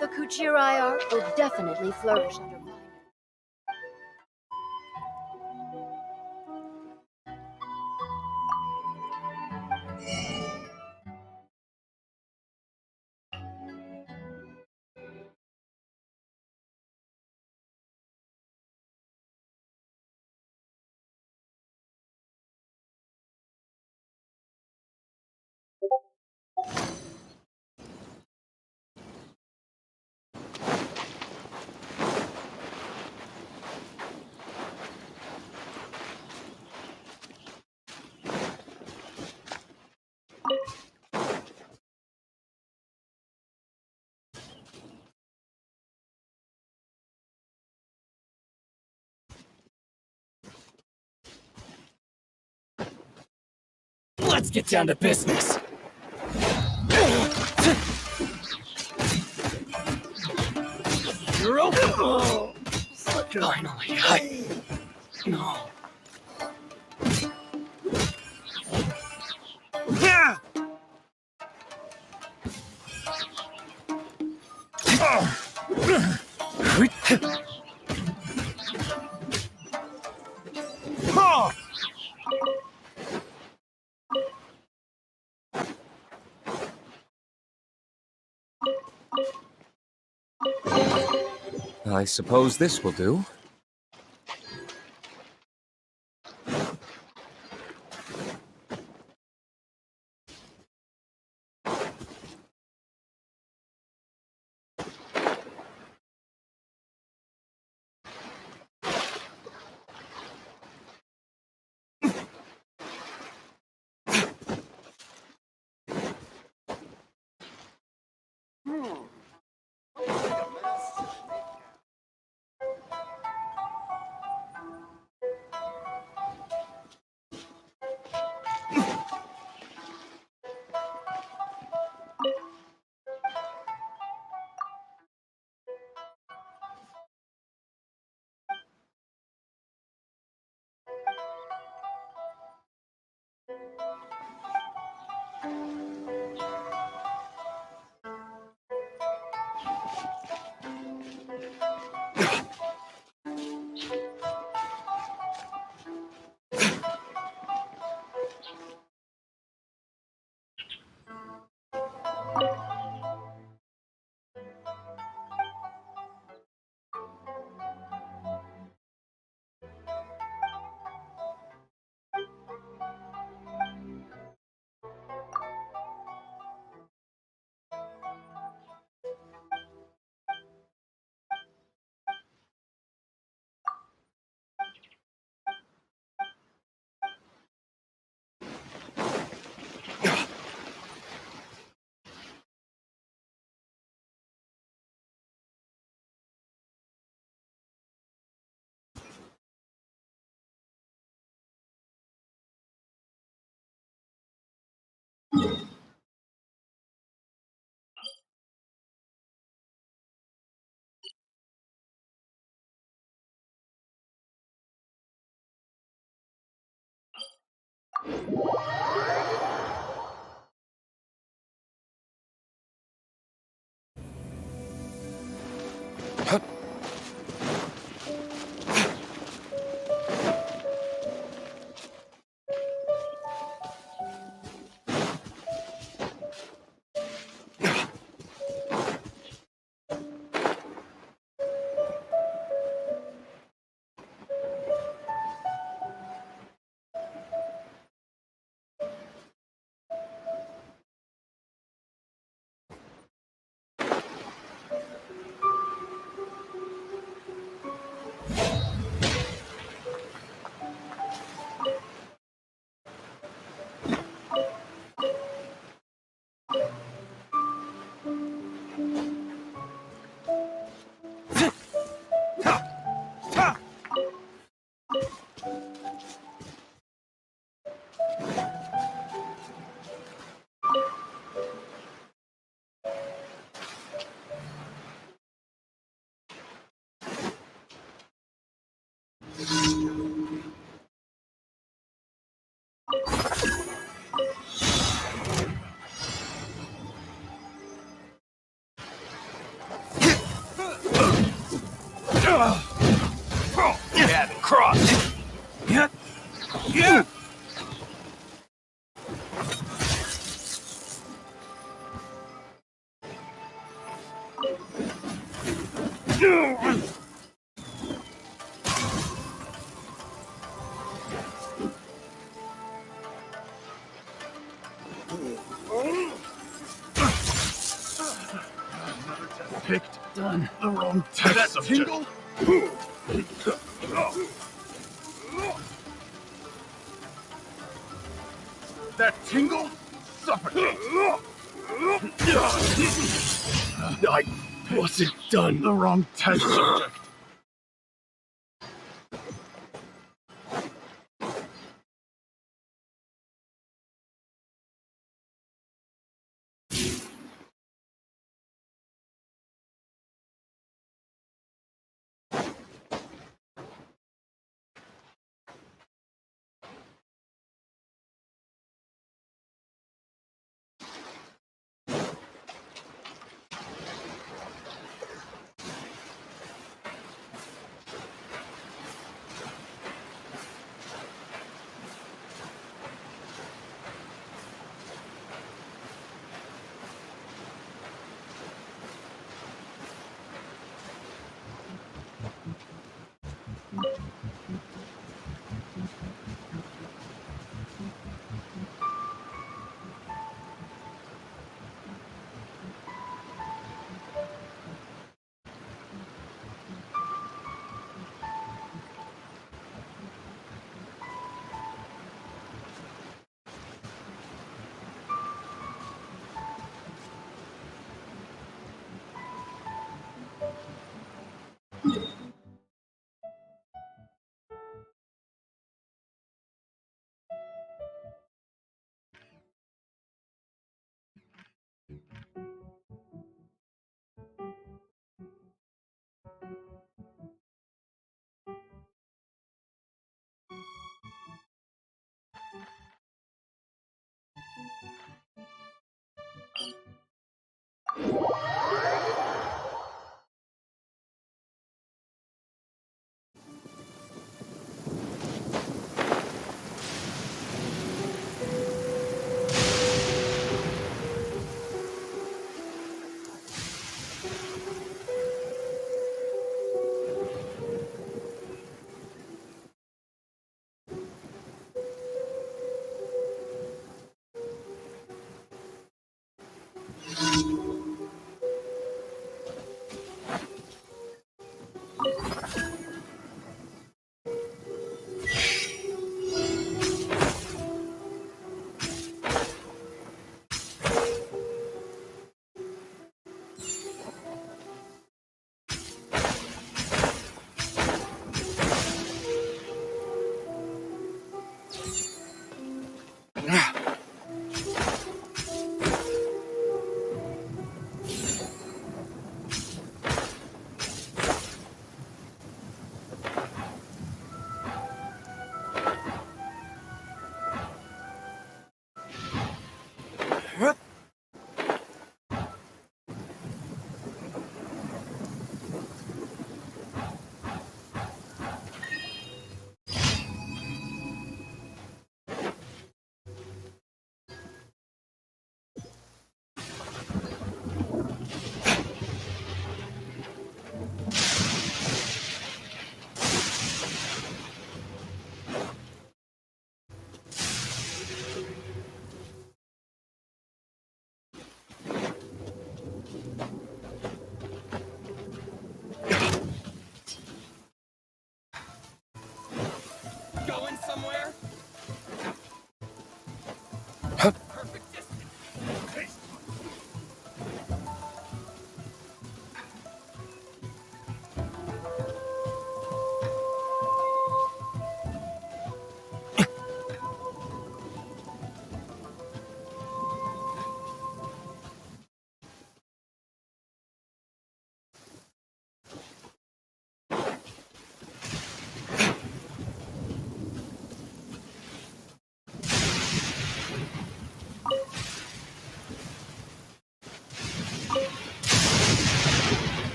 The Kuchirai art will definitely flourish under mine. Let's get down to business. You're open. Oh, finally, no. Yeah. I suppose this will do. Yeah, cross. Yeah. Yeah. Picked. Done. The wrong test subject. Tingle? That tingle? Suffocate. I wasn't done. The wrong test subject.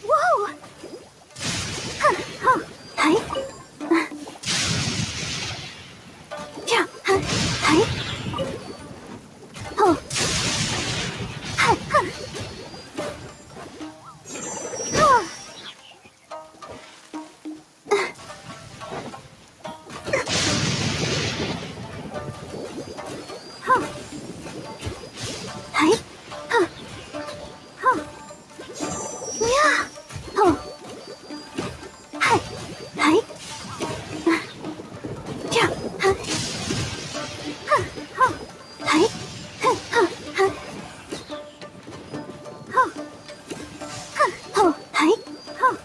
Whoa! Huh, huh, hi. Yeah, huh, hi. Oh. Huh, huh. Oh. Huh. Hi. Huh. Huh. Yeah. Oh. Hi. Hi. Yeah. Huh. Huh. Huh. Hi. Huh. Huh. Huh. Huh. Huh. Oh. Hi. Huh.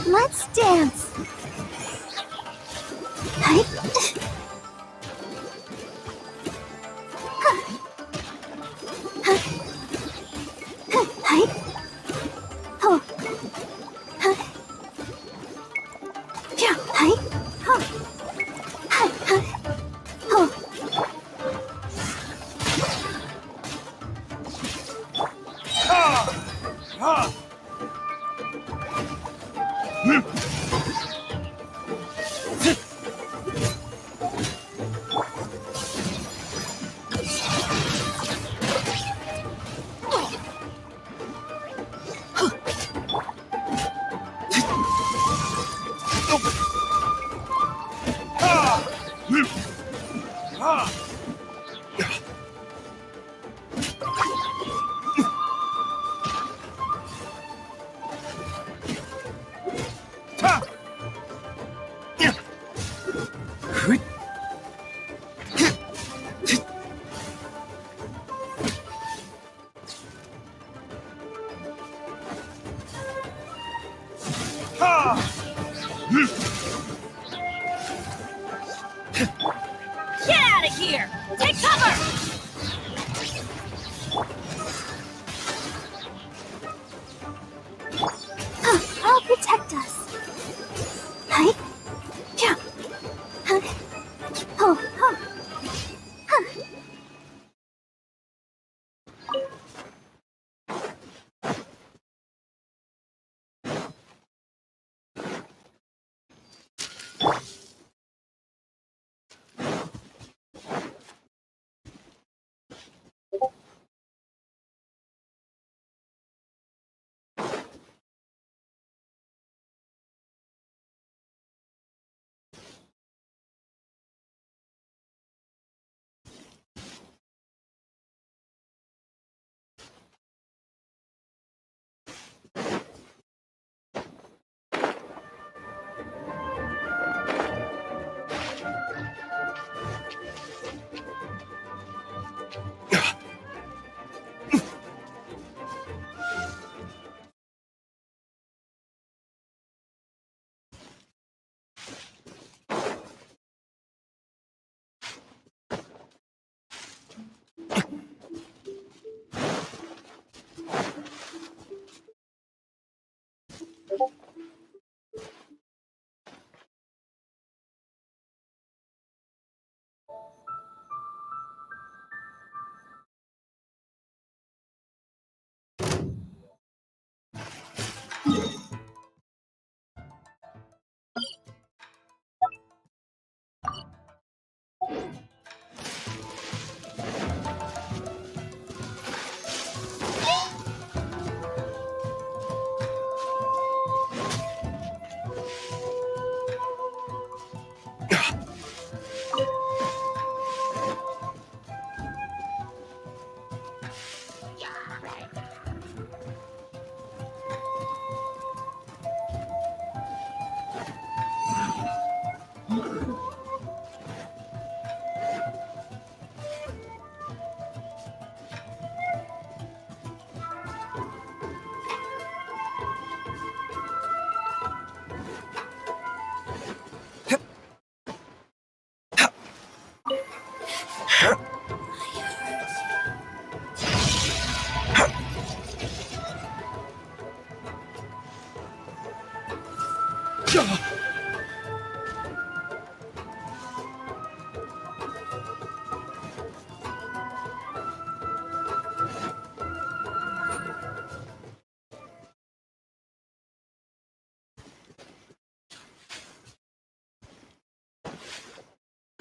Let's dance. Hi. Huh. Huh.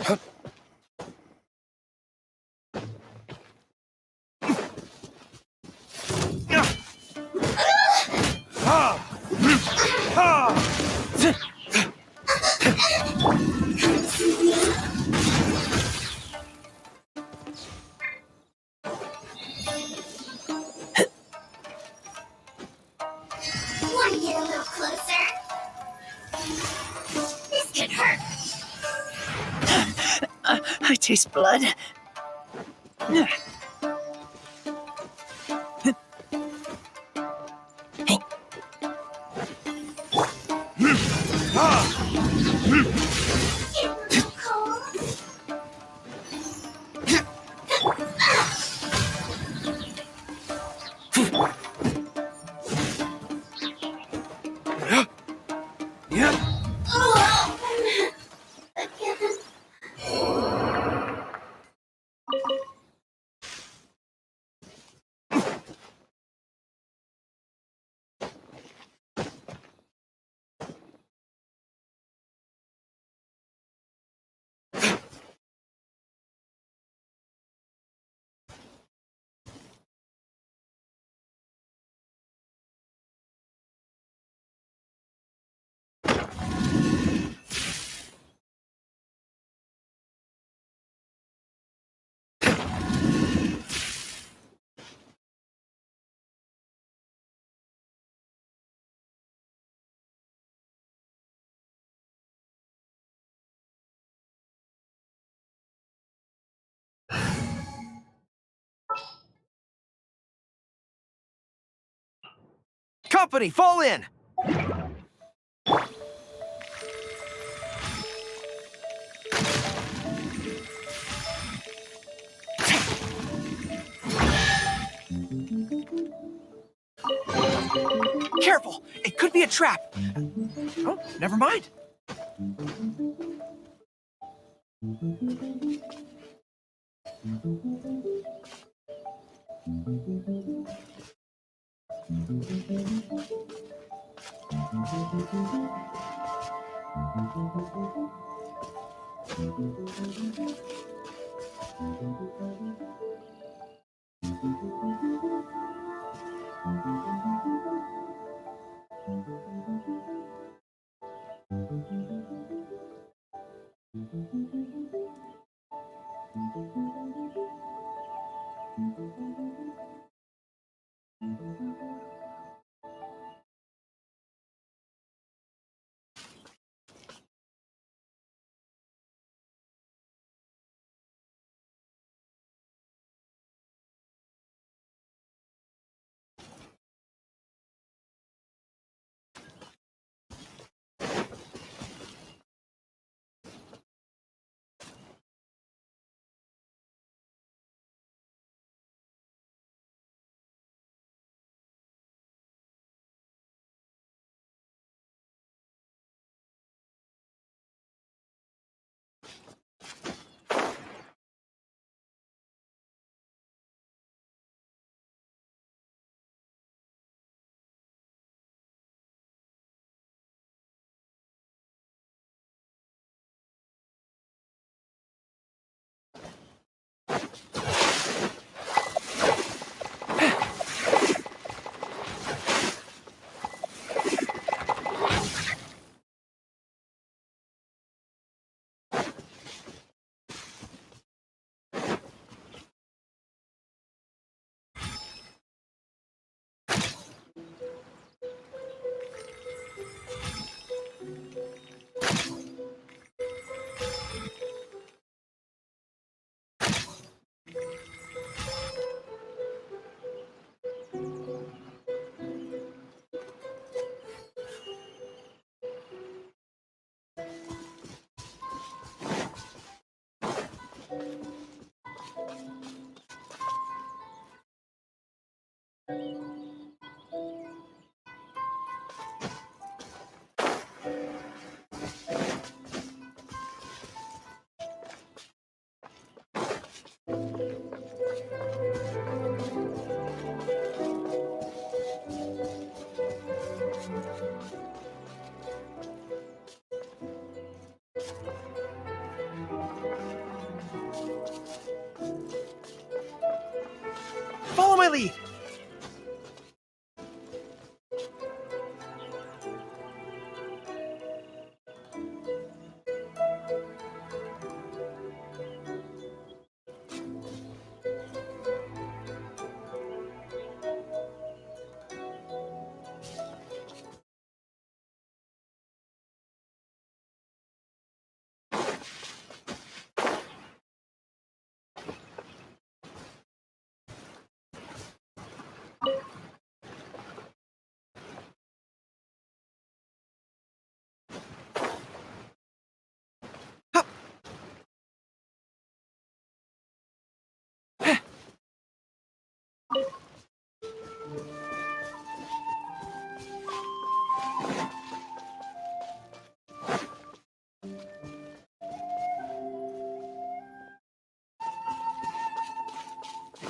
Want to get a little closer? This could hurt. I taste blood. It's cold. Oh, again. Company, fall in! Careful! It could be a trap! Oh, never mind. my lead!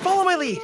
Follow my lead!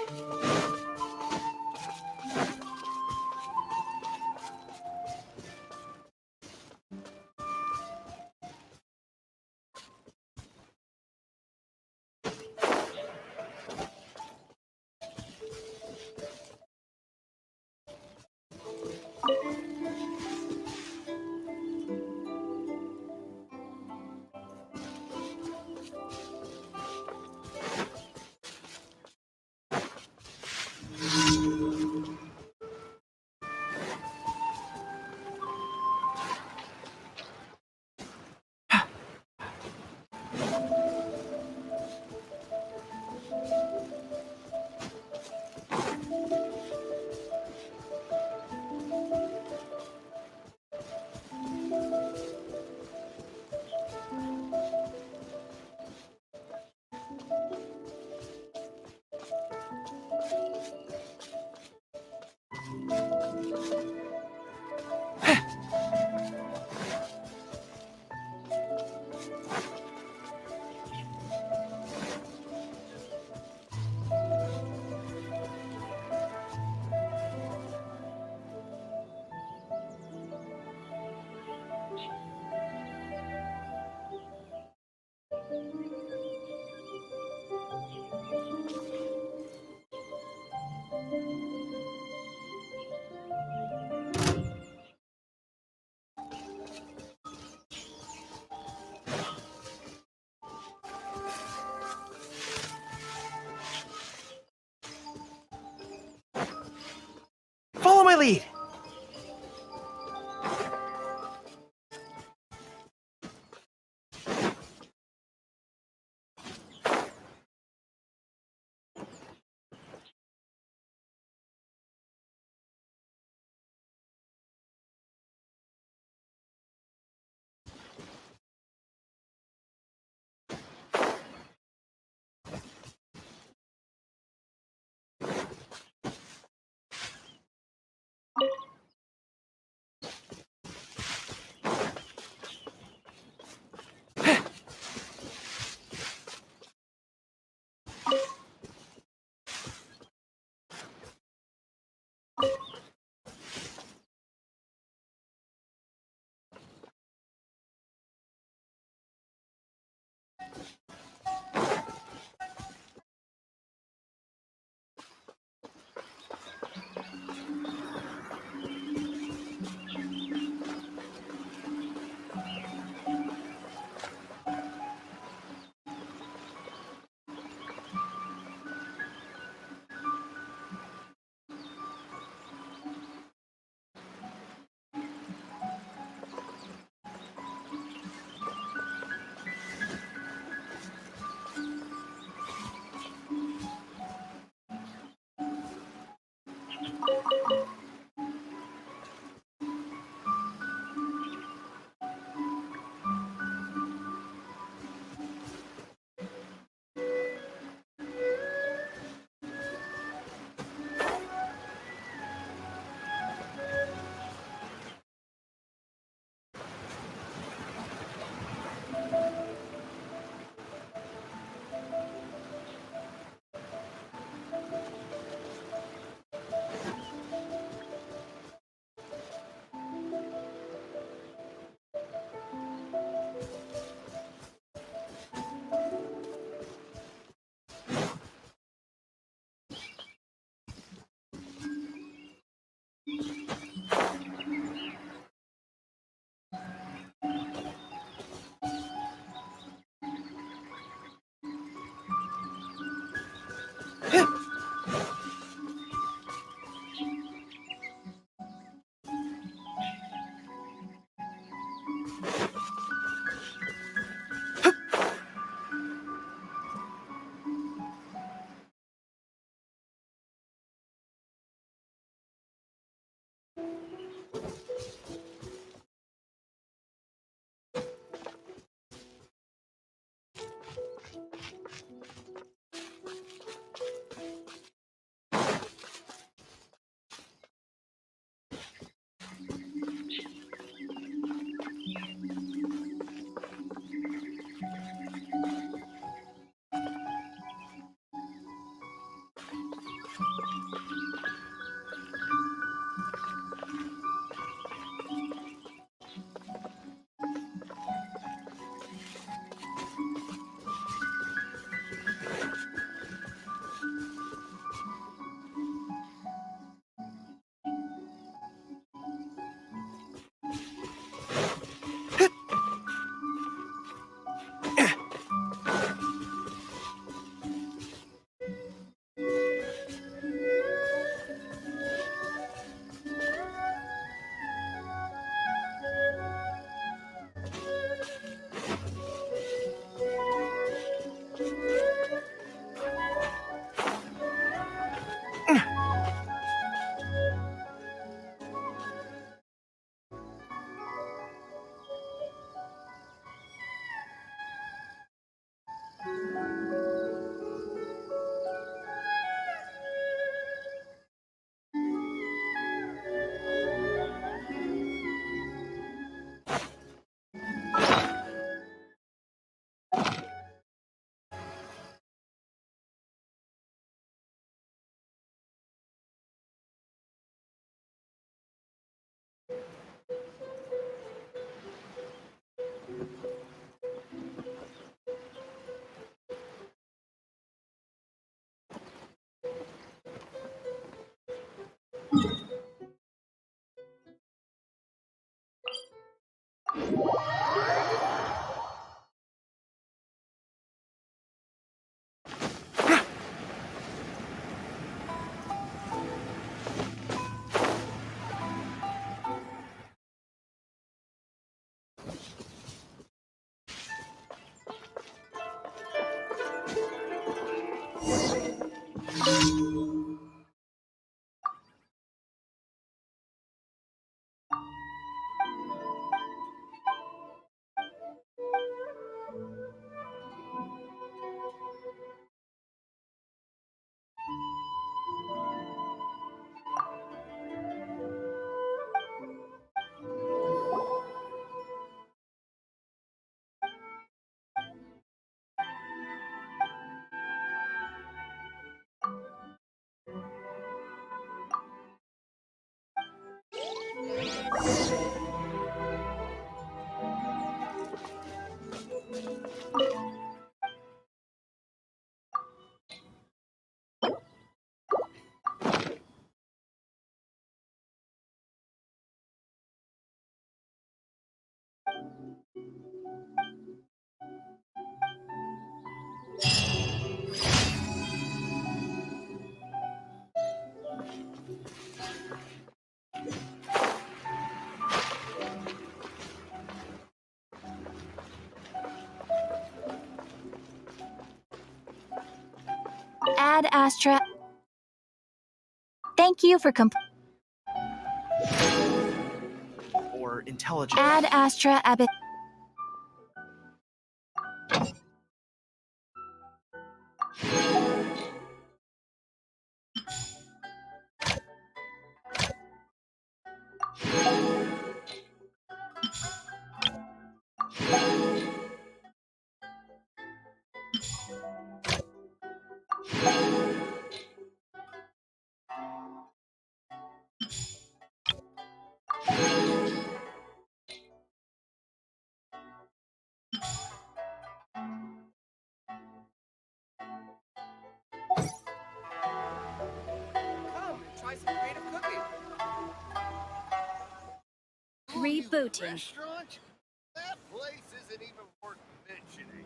Follow my lead! Ad Astra. Thank you for Or intelligent. Ad Astra Abbott. Come and try some creative cooking. Rebooting. Restaurant? That place isn't even worth mentioning.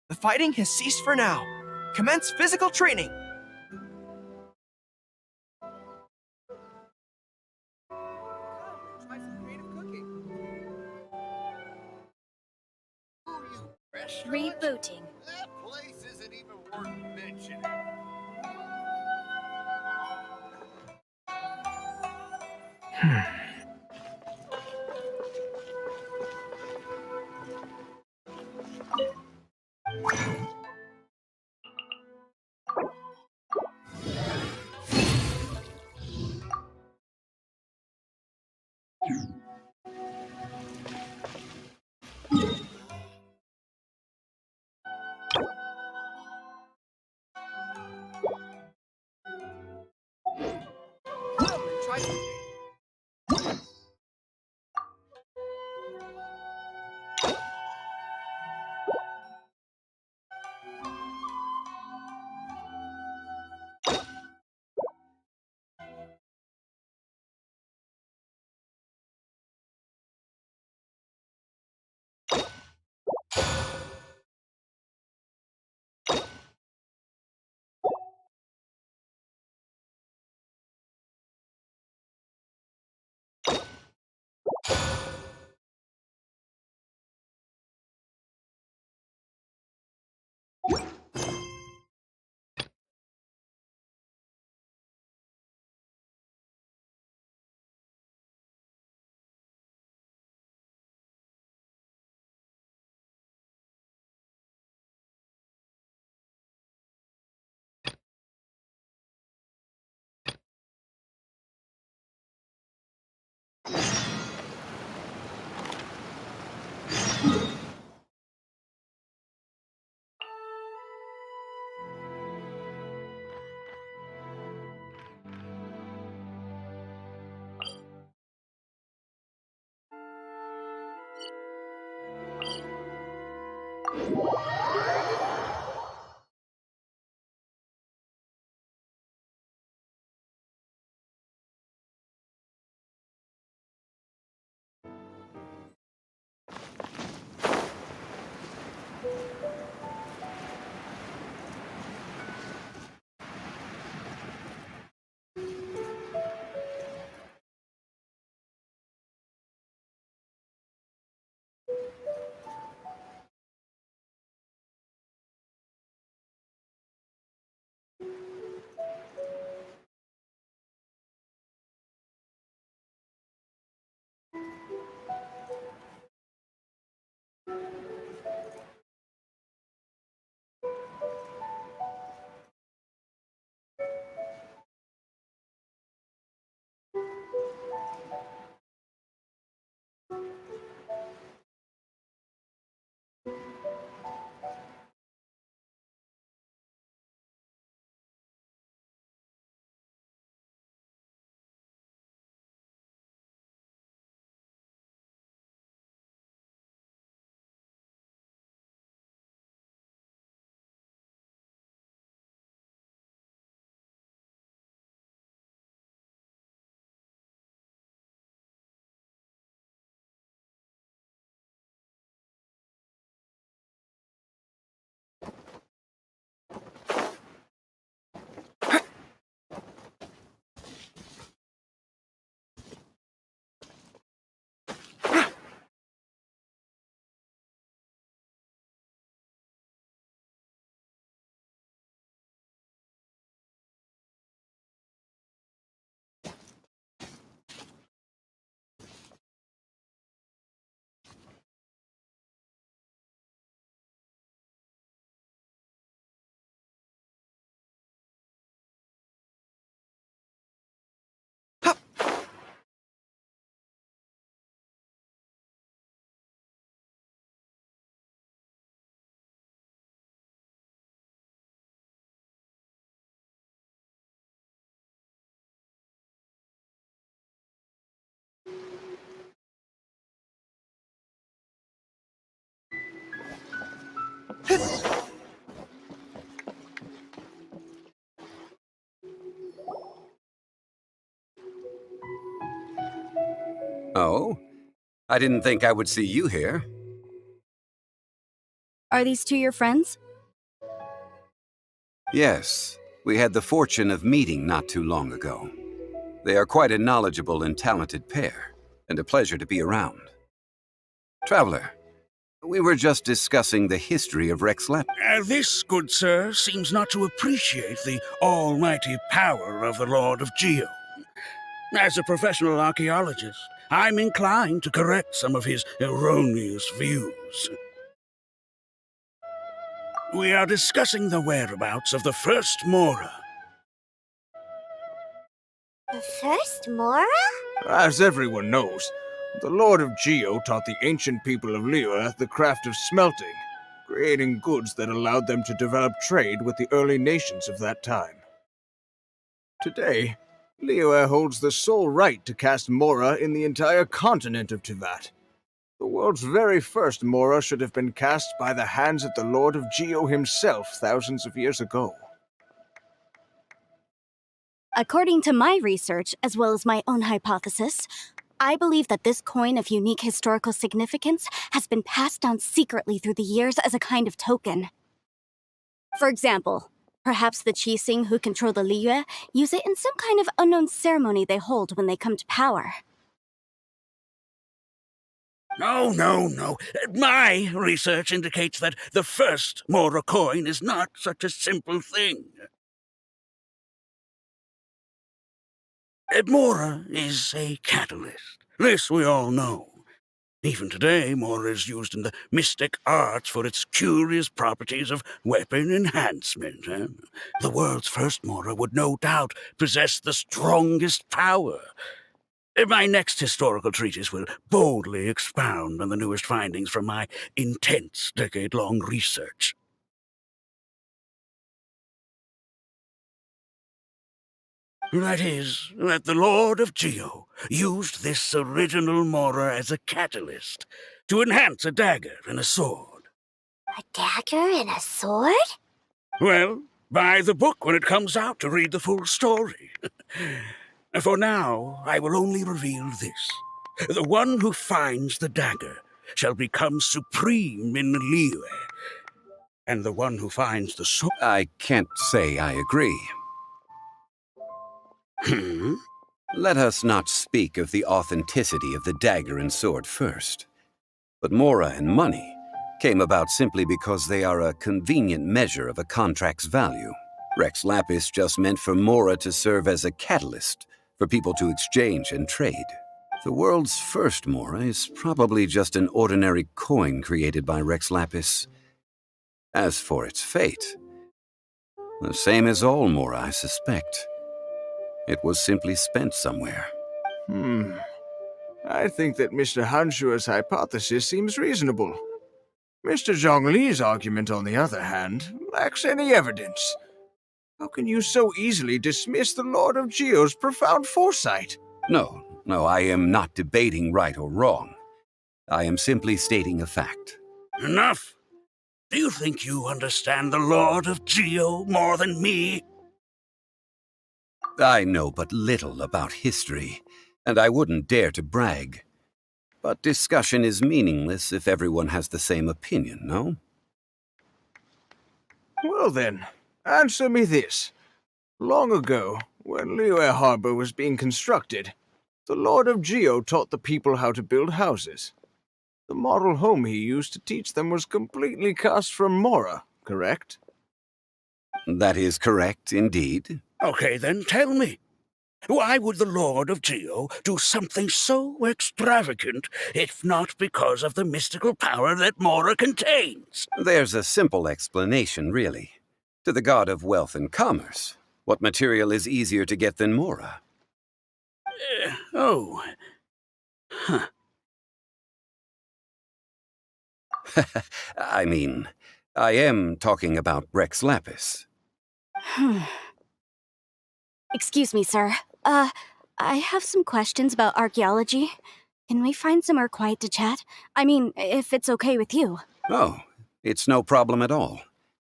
The fighting has ceased for now. Commence physical training. Try some creative cooking. Rebooting. That place isn't even worth mentioning. Try some... Oh? I didn't think I would see you here. Are these two your friends? Yes, we had the fortune of meeting not too long ago. They are quite a knowledgeable and talented pair, and a pleasure to be around. Traveler, we were just discussing the history of Rex Lep. This, good sir, seems not to appreciate the almighty power of the Lord of Geo. As a professional archaeologist, I'm inclined to correct some of his erroneous views. We are discussing the whereabouts of the first Mora. The first Mora? As everyone knows, the Lord of Geo taught the ancient people of Liyue the craft of smelting, creating goods that allowed them to develop trade with the early nations of that time. Today, Liyue holds the sole right to cast Mora in the entire continent of Tivat. The world's very first Mora should have been cast by the hands of the Lord of Geo himself thousands of years ago. According to my research, as well as my own hypothesis, I believe that this coin of unique historical significance has been passed down secretly through the years as a kind of token. For example, perhaps the Qixing who control the Liyue use it in some kind of unknown ceremony they hold when they come to power. No. My research indicates that the first Mora coin is not such a simple thing. Mora is a catalyst. This we all know. Even today, Mora is used in the mystic arts for its curious properties of weapon enhancement. The world's first Mora would no doubt possess the strongest power. My next historical treatise will boldly expound on the newest findings from my intense decade-long research. That is, that the Lord of Geo used this original Mora as a catalyst to enhance a dagger and a sword. A dagger and a sword? Well, buy the book when it comes out to read the full story. For now, I will only reveal this. The one who finds the dagger shall become supreme in Liyue, and the one who finds the sword... I can't say I agree. Let us not speak of the authenticity of the dagger and sword first. But Mora and money came about simply because they are a convenient measure of a contract's value. Rex Lapis just meant for Mora to serve as a catalyst for people to exchange and trade. The world's first Mora is probably just an ordinary coin created by Rex Lapis. As for its fate, the same as all Mora, I suspect. It was simply spent somewhere. I think that Mr. Hanshua's hypothesis seems reasonable. Mr. Zhongli's argument, on the other hand, lacks any evidence. How can you so easily dismiss the Lord of Geo's profound foresight? No, I am not debating right or wrong. I am simply stating a fact. Enough! Do you think you understand the Lord of Geo more than me? I know but little about history, and I wouldn't dare to brag. But discussion is meaningless if everyone has the same opinion, no? Well then, answer me this. Long ago, when Liyue Harbor was being constructed, the Lord of Geo taught the people how to build houses. The model home he used to teach them was completely cast from Mora, correct? That is correct, indeed. Okay, then tell me. Why would the Lord of Geo do something so extravagant if not because of the mystical power that Mora contains? There's a simple explanation, really. To the god of wealth and commerce, what material is easier to get than Mora? Huh. I mean, I am talking about Rex Lapis. Excuse me, sir. I have some questions about archaeology. Can we find somewhere quiet to chat? I mean, if it's okay with you. Oh, it's no problem at all.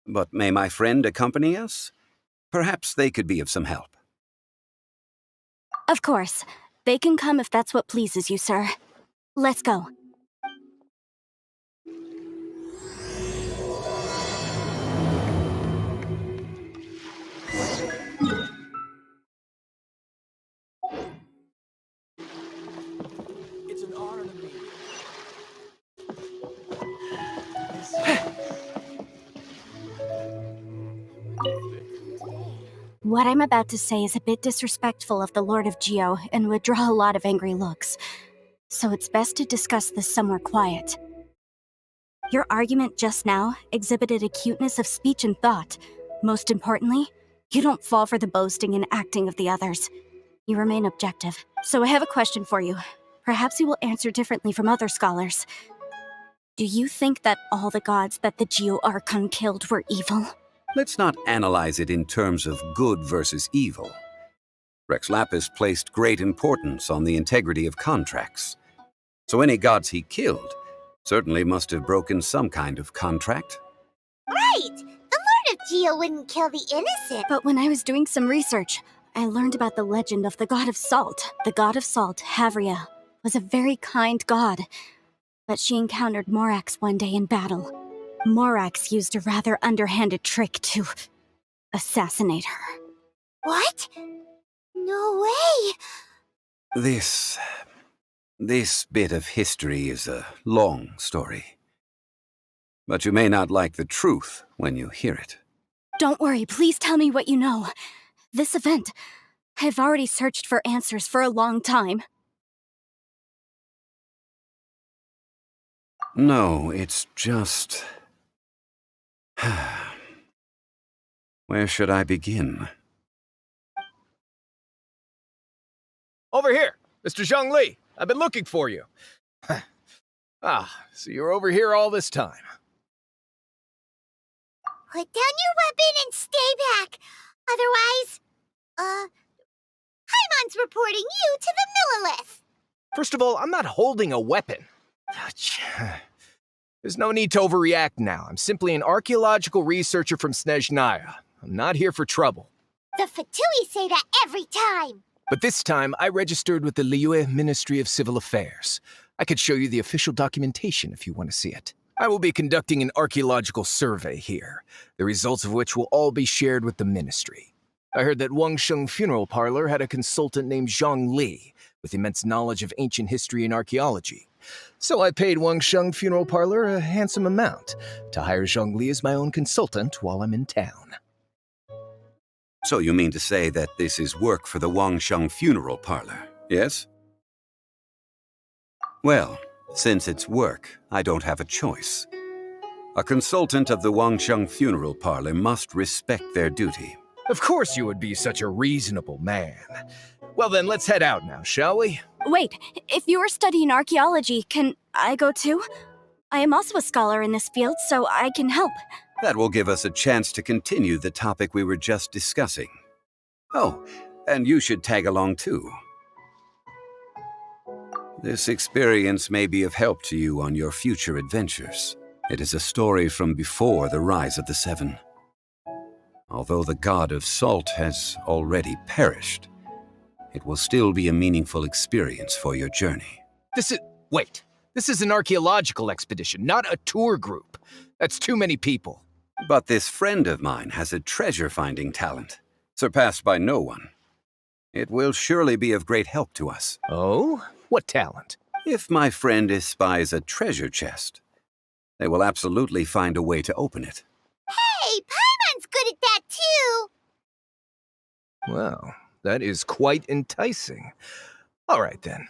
But may my friend accompany us? Perhaps they could be of some help. Of course. They can come if that's what pleases you, sir. Let's go. What I'm about to say is a bit disrespectful of the Lord of Geo and would draw a lot of angry looks. So it's best to discuss this somewhere quiet. Your argument just now exhibited acuteness of speech and thought. Most importantly, you don't fall for the boasting and acting of the others. You remain objective. So I have a question for you. Perhaps you will answer differently from other scholars. Do you think that all the gods that the Geo Archon killed were evil? Let's not analyze it in terms of good versus evil. Rex Lapis placed great importance on the integrity of contracts. So any gods he killed certainly must have broken some kind of contract. Right! The Lord of Geo wouldn't kill the innocent. But when I was doing some research, I learned about the legend of the god of salt. The god of salt, Havria, was a very kind god. But she encountered Morax one day in battle. Morax used a rather underhanded trick to assassinate her. What? No way! This bit of history is a long story. But you may not like the truth when you hear it. Don't worry, please tell me what you know. This event, I've already searched for answers for a long time. No, it's just... Where should I begin? Over here, Mr. Zhongli. I've been looking for you. So you're over here all this time. Put down your weapon and stay back. Otherwise, Paimon's reporting you to the Millilith. First of all, I'm not holding a weapon. There's no need to overreact now. I'm simply an archaeological researcher from Snezhnaya. I'm not here for trouble. The Fatui say that every time. But this time, I registered with the Liyue Ministry of Civil Affairs. I could show you the official documentation if you want to see it. I will be conducting an archaeological survey here, the results of which will all be shared with the ministry. I heard that Wangsheng Funeral Parlor had a consultant named Zhongli with immense knowledge of ancient history and archaeology. So I paid Wangsheng Funeral Parlor a handsome amount to hire Zhongli as my own consultant while I'm in town. So you mean to say that this is work for the Wangsheng Funeral Parlor, yes? Well, since it's work, I don't have a choice. A consultant of the Wangsheng Funeral Parlor must respect their duty. Of course you would be such a reasonable man. Well then, let's head out now, shall we? Wait, if you are studying archaeology, can I go too? I am also a scholar in this field, so I can help. That will give us a chance to continue the topic we were just discussing. Oh, and you should tag along too. This experience may be of help to you on your future adventures. It is a story from before the rise of the Seven. Although the god of salt has already perished, it will still be a meaningful experience for your journey. Wait. This is an archaeological expedition, not a tour group. That's too many people. But this friend of mine has a treasure-finding talent, surpassed by no one. It will surely be of great help to us. Oh? What talent? If my friend espies a treasure chest, they will absolutely find a way to open it. Hey, Paimon's good at that too. Well, that is quite enticing. All right then.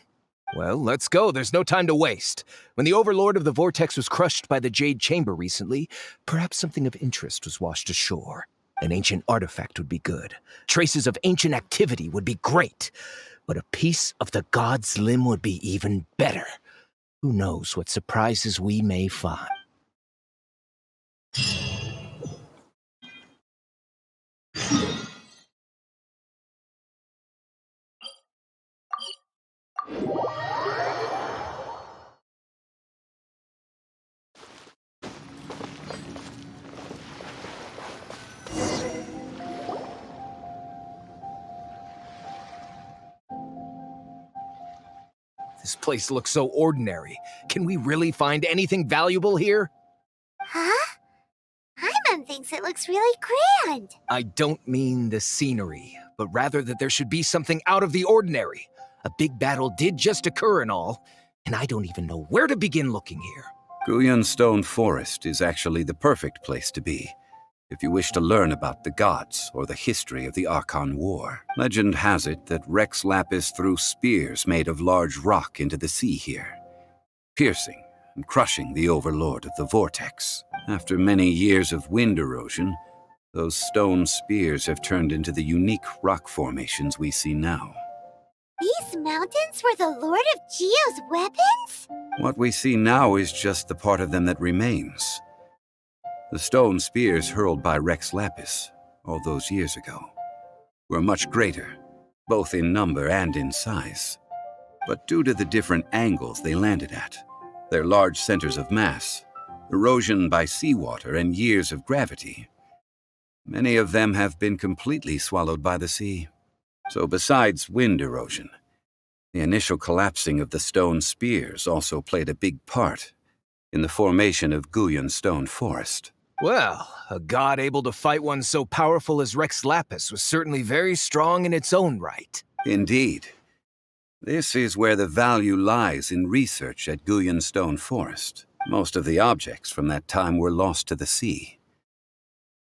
Well, let's go. There's no time to waste. When the Overlord of the Vortex was crushed by the Jade Chamber recently, perhaps something of interest was washed ashore. An ancient artifact would be good. Traces of ancient activity would be great. But a piece of the god's limb would be even better. Who knows what surprises we may find. This place looks so ordinary. Can we really find anything valuable here? Huh? Paimon thinks it looks really grand. I don't mean the scenery, but rather that there should be something out of the ordinary. A big battle did just occur and all, and I don't even know where to begin looking here. Guyan Stone Forest is actually the perfect place to be. if you wish to learn about the gods or the history of the Archon War. Legend has it that Rex Lapis threw spears made of large rock into the sea here, piercing and crushing the overlord of the vortex. After many years of wind erosion, those stone spears have turned into the unique rock formations we see now. These mountains were the Lord of Geo's weapons? What we see now is just the part of them that remains. The stone spears hurled by Rex Lapis all those years ago were much greater, both in number and in size. But due to the different angles they landed at, their large centers of mass, erosion by seawater, and years of gravity, many of them have been completely swallowed by the sea. So besides wind erosion, the initial collapsing of the stone spears also played a big part in the formation of Guyan Stone Forest. Well, a god able to fight one so powerful as Rex Lapis was certainly very strong in its own right. Indeed. This is where the value lies in research at Guyan Stone Forest. Most of the objects from that time were lost to the sea.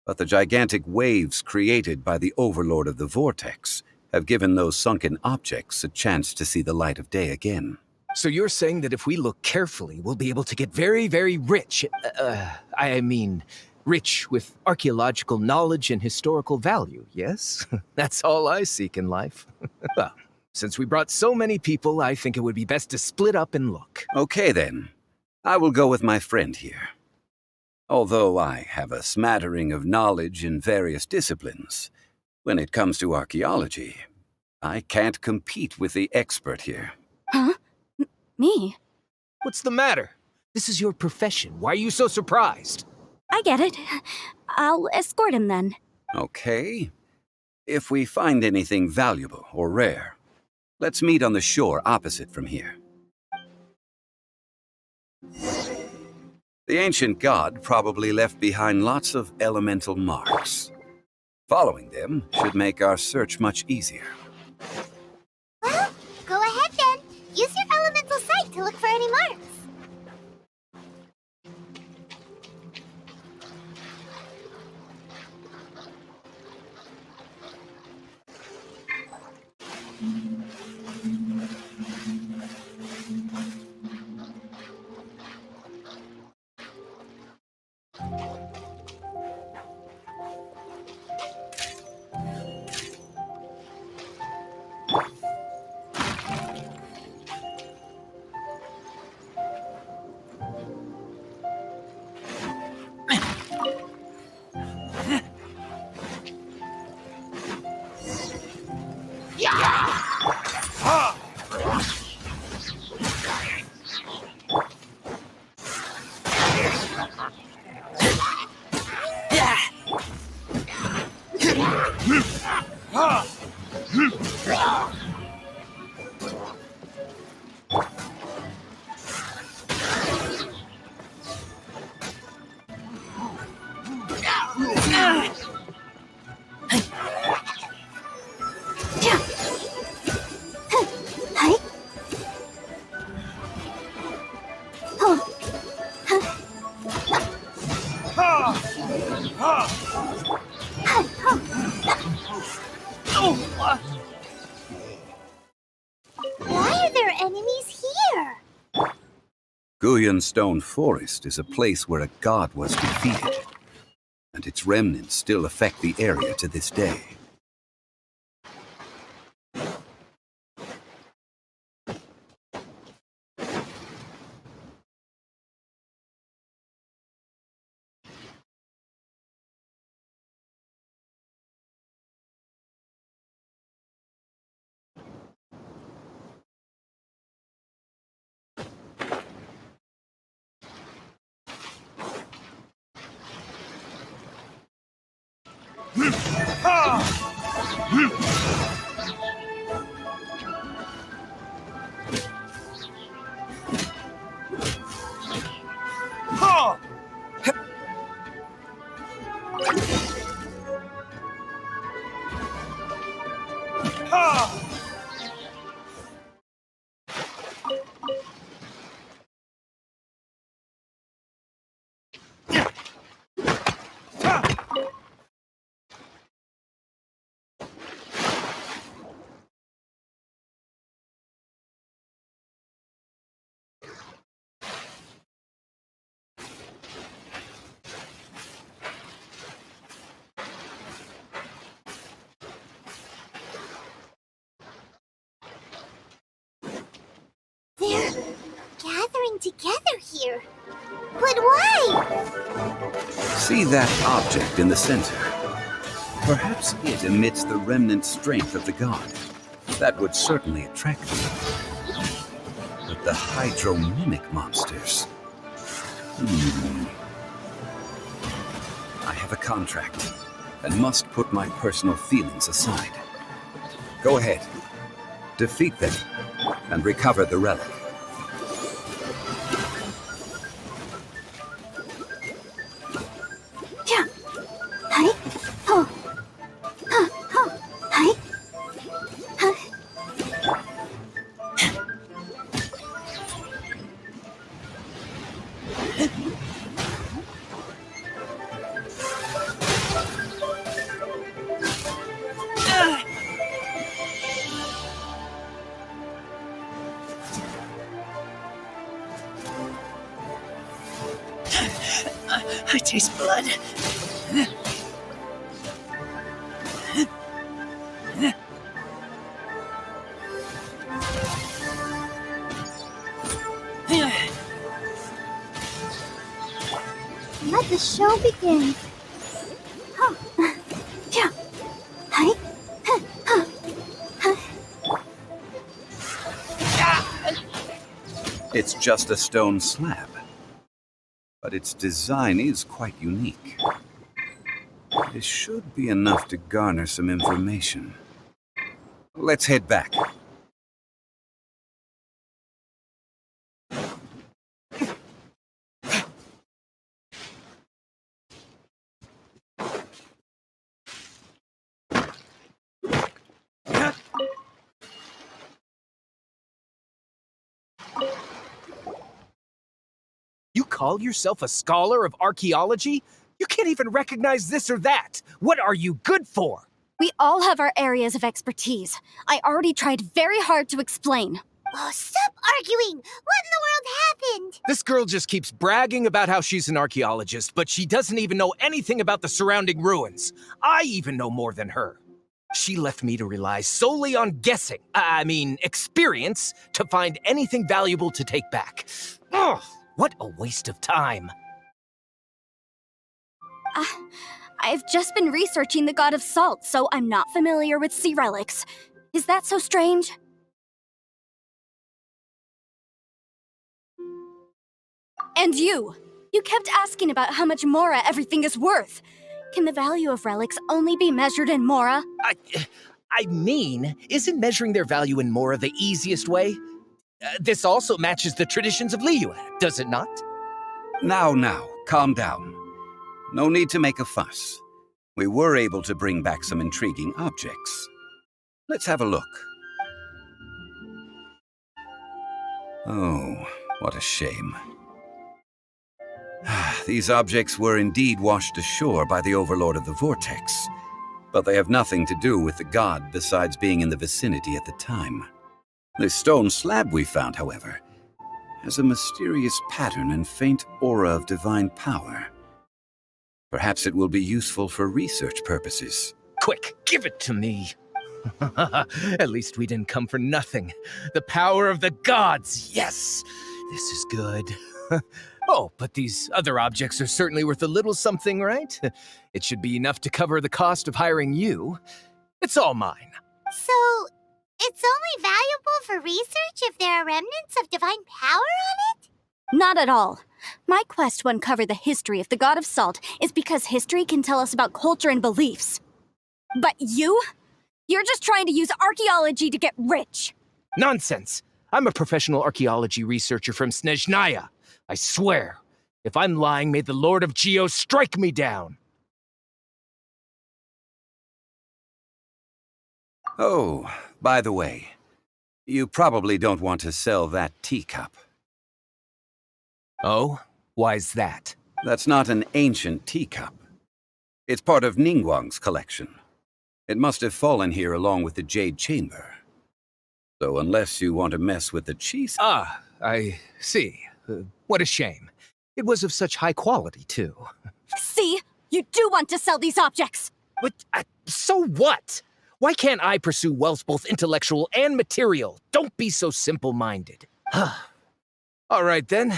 But the gigantic waves created by the overlord of the vortex have given those sunken objects a chance to see the light of day again. So you're saying that if we look carefully, we'll be able to get very, very rich. Rich with archaeological knowledge and historical value, yes? That's all I seek in life. Well, since we brought so many people, I think it would be best to split up and look. Okay then. I will go with my friend here. Although I have a smattering of knowledge in various disciplines, when it comes to archaeology, I can't compete with the expert here. Huh? Me? What's the matter? This is your profession. Why are you so surprised? I get it. I'll escort him then. Okay. If we find anything valuable or rare, let's meet on the shore opposite from here. The ancient god probably left behind lots of elemental marks. Following them should make our search much easier. Well, go ahead then. Use your elemental sight to look for any marks. Why are there enemies here? Guyan Stone Forest is a place where a god was defeated, and its remnants still affect the area to this day. together here. But why? See that object in the center? Perhaps it emits the remnant strength of the god. That would certainly attract them. But the hydromimic monsters... I have a contract, and must put my personal feelings aside. Go ahead. Defeat them, and recover the relic. Yeah. Hi. Oh. Huh. Huh. Hi. Huh. I taste blood. Let the show begin. Huh. Yeah. Hi. Huh. Huh. Huh. It's just a stone slab, but its design is quite unique. This should be enough to garner some information. Let's head back. You call yourself a scholar of archaeology? You can't even recognize this or that. What are you good for? We all have our areas of expertise. I already tried very hard to explain. Oh, stop arguing! What in the world happened? This girl just keeps bragging about how she's an archaeologist, but she doesn't even know anything about the surrounding ruins. I even know more than her. She left me to rely solely on guessing, experience, to find anything valuable to take back. Ugh, what a waste of time. I've just been researching the god of salt, so I'm not familiar with sea relics. Is that so strange? And you kept asking about how much Mora everything is worth. Can the value of relics only be measured in Mora? Isn't measuring their value in Mora the easiest way? This also matches the traditions of Liyue, does it not? Now, calm down. No need to make a fuss. We were able to bring back some intriguing objects. Let's have a look. Oh, what a shame. These objects were indeed washed ashore by the Overlord of the Vortex, but they have nothing to do with the god besides being in the vicinity at the time. The stone slab we found, however, has a mysterious pattern and faint aura of divine power. Perhaps it will be useful for research purposes. Quick, give it to me. At least we didn't come for nothing. The power of the gods, yes! This is good. Oh, but these other objects are certainly worth a little something, right? It should be enough to cover the cost of hiring you. It's all mine. So, it's only valuable for research if there are remnants of divine power on it? Not at all. My quest to uncover the history of the god of salt is because history can tell us about culture and beliefs. But you're just trying to use archaeology to get rich. Nonsense! I'm a professional archaeology researcher from Snezhnaya. I swear, if I'm lying, may the Lord of Geo strike me down. Oh, by the way, you probably don't want to sell that teacup. Oh? Why's that? That's not an ancient teacup. It's part of Ningguang's collection. It must have fallen here along with the Jade Chamber. So unless you want to mess with the cheese... Ah, I see. What a shame. It was of such high quality, too. See? You do want to sell these objects! But, so what? Why can't I pursue wealth both intellectual and material? Don't be so simple-minded. All right, then.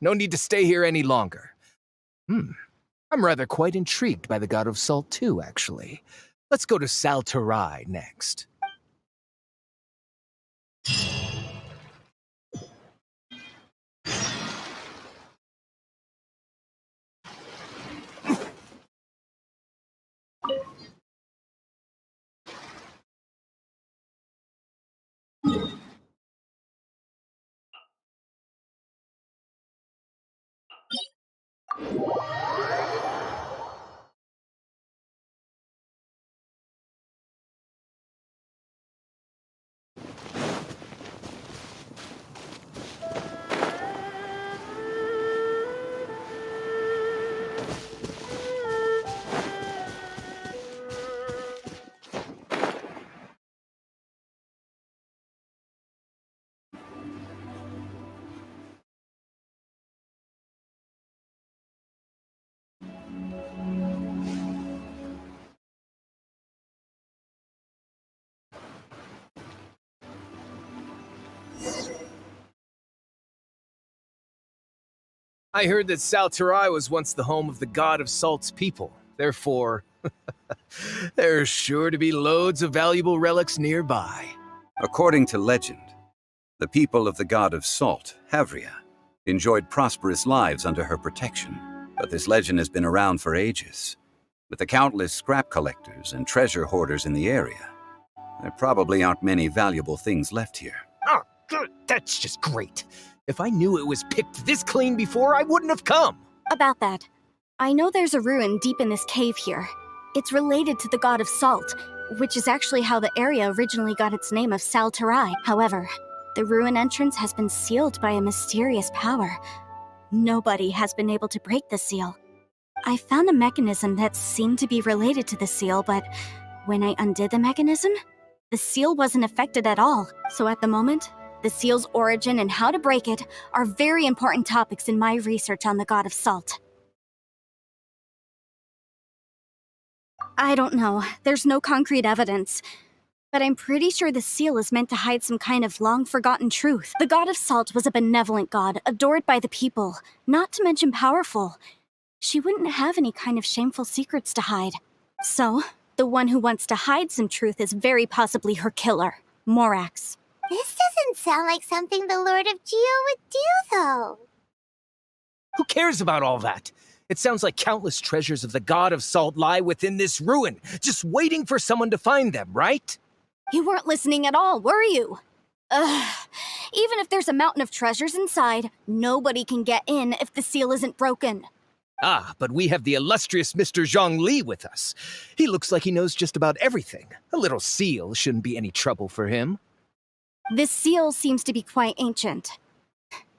No need to stay here any longer. I'm rather quite intrigued by the God of Salt, too, actually. Let's go to Sal Tarai next. I heard that Sal Tarai was once the home of the God of Salt's people. Therefore, there's sure to be loads of valuable relics nearby. According to legend, the people of the god of salt, Havria, enjoyed prosperous lives under her protection. But this legend has been around for ages. With the countless scrap collectors and treasure hoarders in the area, there probably aren't many valuable things left here. Oh, good. That's just great. If I knew it was picked this clean before, I wouldn't have come. About that, I know there's a ruin deep in this cave here. It's related to the god of salt, which is actually how the area originally got its name of Sal Tarai. However, the ruin entrance has been sealed by a mysterious power. Nobody has been able to break the seal. I found a mechanism that seemed to be related to the seal, but when I undid the mechanism, the seal wasn't affected at all. So at the moment, the seal's origin and how to break it are very important topics in my research on the god of salt. I don't know, there's no concrete evidence. But I'm pretty sure the seal is meant to hide some kind of long-forgotten truth. The god of salt was a benevolent god, adored by the people, not to mention powerful. She wouldn't have any kind of shameful secrets to hide. So, the one who wants to hide some truth is very possibly her killer, Morax. This doesn't sound like something the Lord of Geo would do, though. Who cares about all that? It sounds like countless treasures of the God of Salt lie within this ruin, just waiting for someone to find them, right? You weren't listening at all, were you? Ugh. Even if there's a mountain of treasures inside, nobody can get in if the seal isn't broken. Ah, but we have the illustrious Mr. Zhongli with us. He looks like he knows just about everything. A little seal shouldn't be any trouble for him. This seal seems to be quite ancient.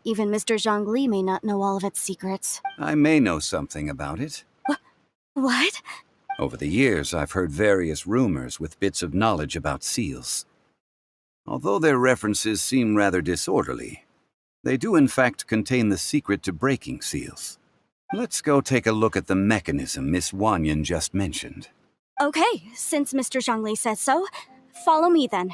Even Mr. Zhongli may not know all of its secrets. I may know something about it. What? Over the years, I've heard various rumors with bits of knowledge about seals. Although their references seem rather disorderly, they do in fact contain the secret to breaking seals. Let's go take a look at the mechanism Miss Wanyan just mentioned. Okay, since Mr. Zhongli says so, follow me then.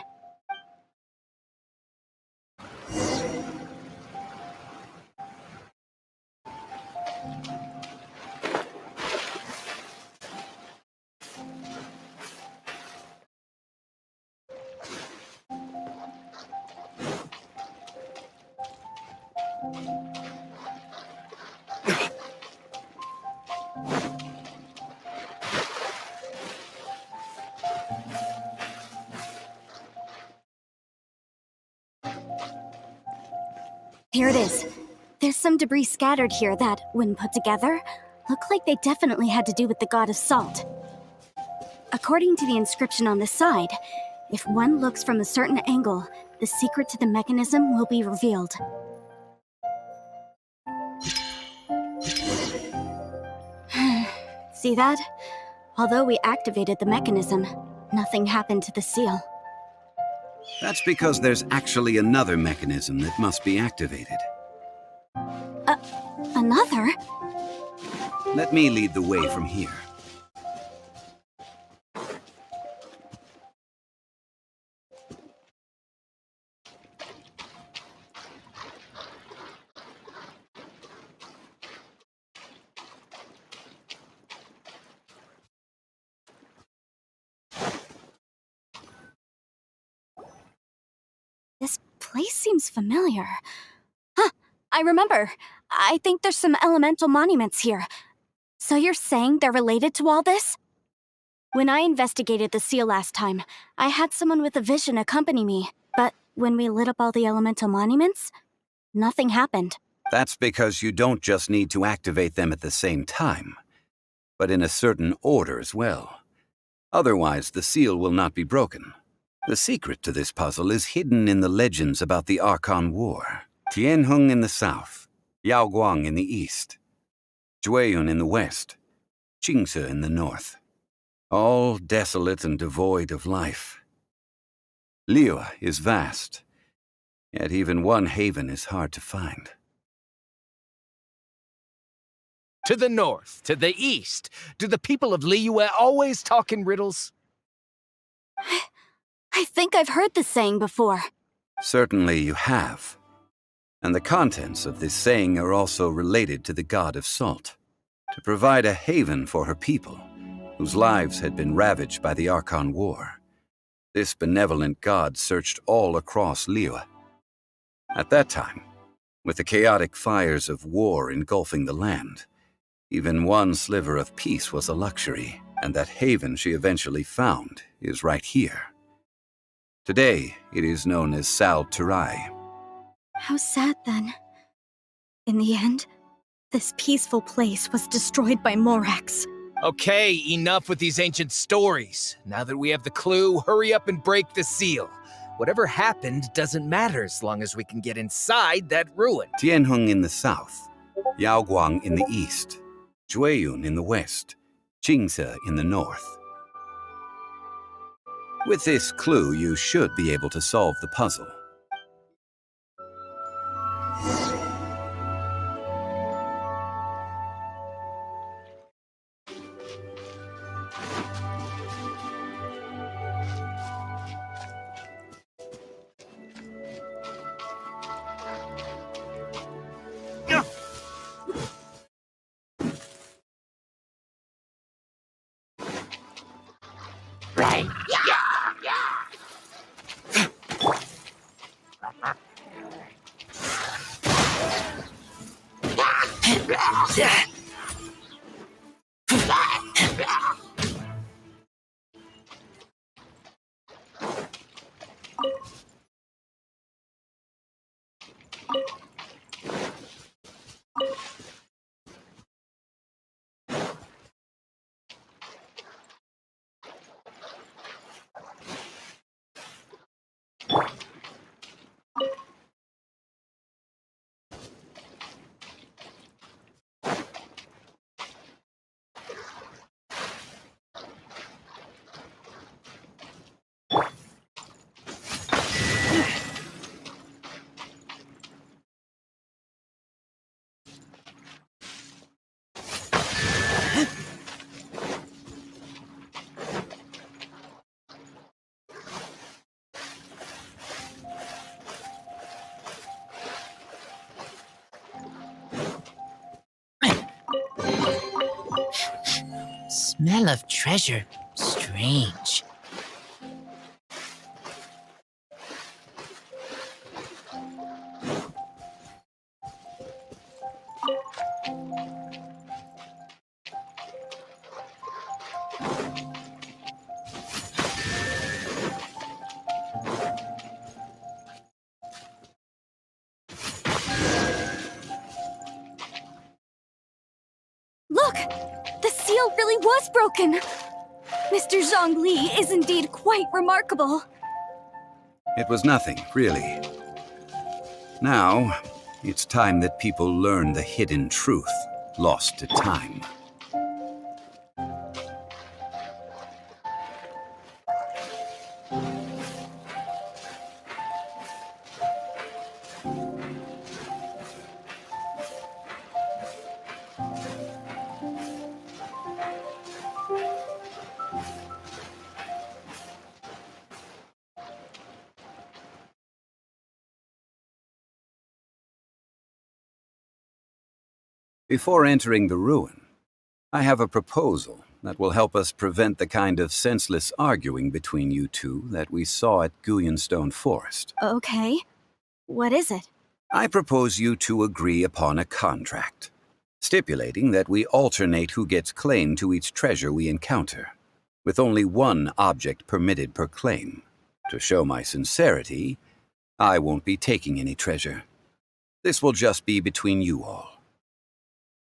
Here it is. There's some debris scattered here that, when put together, look like they definitely had to do with the god of salt. According to the inscription on the side, if one looks from a certain angle, the secret to the mechanism will be revealed. See that? Although we activated the mechanism, nothing happened to the seal. That's because there's actually another mechanism that must be activated. Another? Let me lead the way from here. place seems familiar. Huh, I remember. I think there's some elemental monuments here. So you're saying they're related to all this? When I investigated the seal last time, I had someone with a vision accompany me. But when we lit up all the elemental monuments, nothing happened. That's because you don't just need to activate them at the same time, but in a certain order as well. Otherwise, the seal will not be broken. The secret to this puzzle is hidden in the legends about the Archon War. Tianheng in the south, Yaoguang in the east, Jueyun in the west, Qingce in the north. All desolate and devoid of life. Liyue is vast, yet even one haven is hard to find. To the north, to the east. Do the people of Liyue always talk in riddles? I think I've heard this saying before. Certainly you have. And the contents of this saying are also related to the god of salt, to provide a haven for her people, whose lives had been ravaged by the Archon War. This benevolent god searched all across Liyue. At that time, with the chaotic fires of war engulfing the land, even one sliver of peace was a luxury, and that haven she eventually found is right here. Today, it is known as Sal Turai. How sad then. In the end, this peaceful place was destroyed by Morax. Okay, enough with these ancient stories. Now that we have the clue, hurry up and break the seal. Whatever happened doesn't matter as long as we can get inside that ruin. Tianheng in the south, Yaoguang in the east, Jueyun in the west, Qingce in the north. With this clue, you should be able to solve the puzzle. Smell of treasure. Strange. Look! The seal really was broken! Mr. Zhongli is indeed quite remarkable. It was nothing, really. Now, it's time that people learn the hidden truth lost to time. Before entering the ruin, I have a proposal that will help us prevent the kind of senseless arguing between you two that we saw at Guyonstone Forest. Okay. What is it? I propose you to agree upon a contract, stipulating that we alternate who gets claim to each treasure we encounter, with only one object permitted per claim. To show my sincerity, I won't be taking any treasure. This will just be between you all.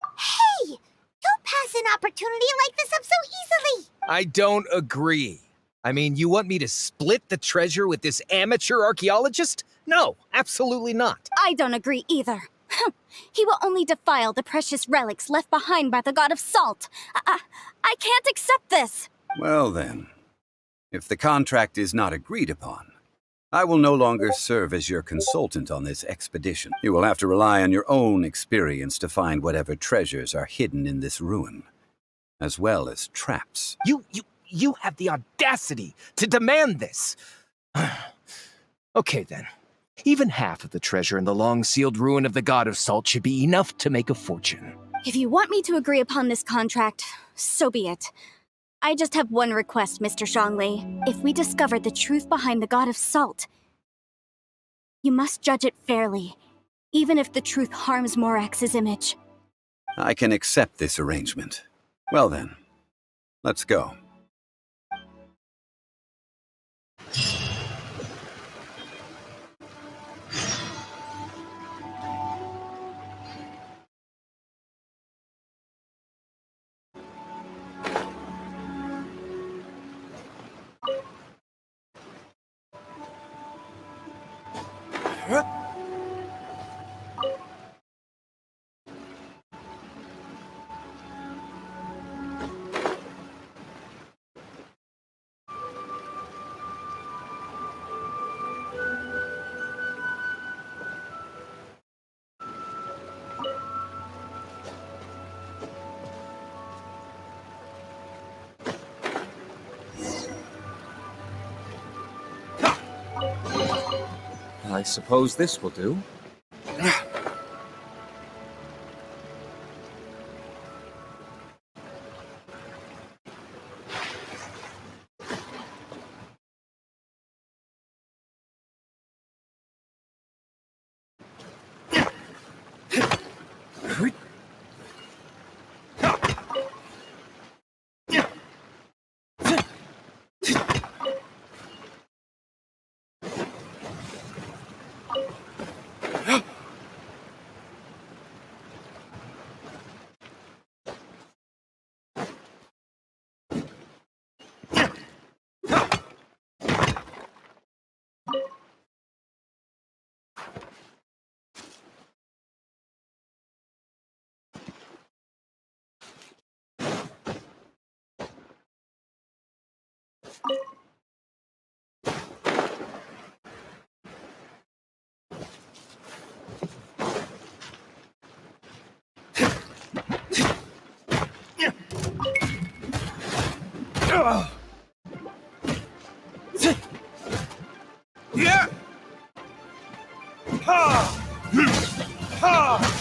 Hey! Don't pass an opportunity like this up so easily! I don't agree. I mean, you want me to split the treasure with this amateur archaeologist? No, absolutely not. I don't agree either. He will only defile the precious relics left behind by the god of salt. I can't accept this. Well then, if the contract is not agreed upon, I will no longer serve as your consultant on this expedition. You will have to rely on your own experience to find whatever treasures are hidden in this ruin, as well as traps. You have the audacity to demand this. Okay then. Even half of the treasure in the long-sealed ruin of the god of salt should be enough to make a fortune. If you want me to agree upon this contract, so be it. I just have one request, Mr. Zhongli. If we discover the truth behind the god of salt, you must judge it fairly, even if the truth harms Morax's image. I can accept this arrangement. Well then, let's go. I suppose this will do. Yeah! Ha! Ha!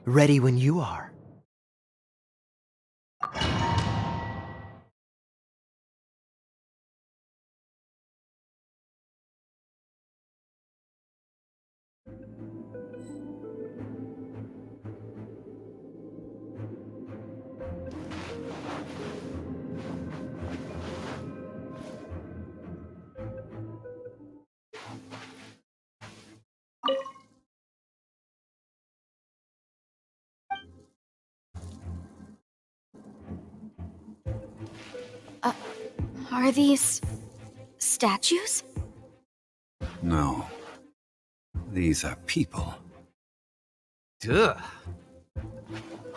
Ready when you are. Are these statues? No. These are people. Duh.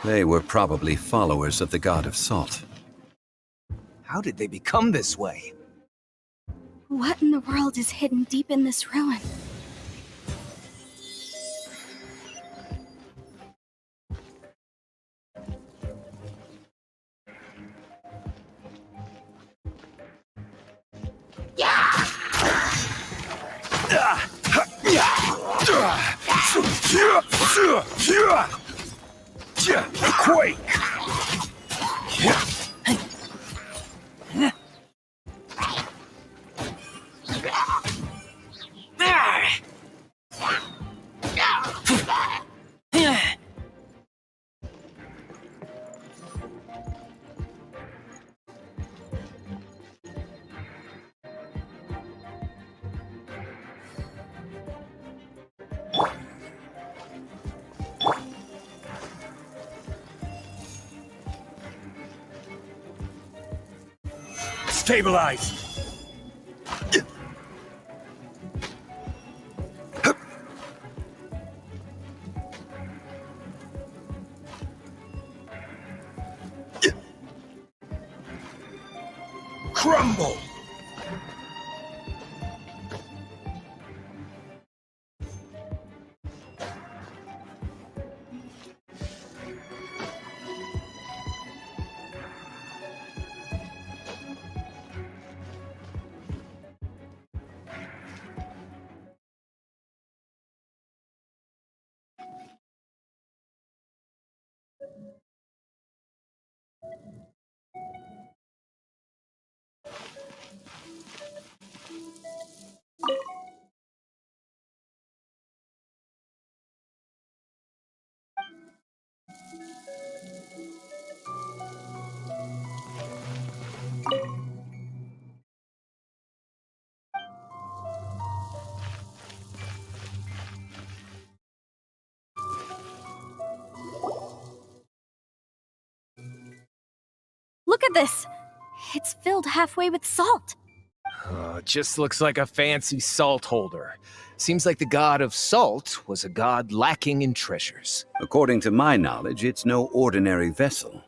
They were probably followers of the god of salt. How did they become this way? What in the world is hidden deep in this ruin? Quake! Stabilize! Crumble! Look at this! It's filled halfway with salt. It just looks like a fancy salt holder. Seems like the god of salt was a god lacking in treasures. According to my knowledge, it's no ordinary vessel.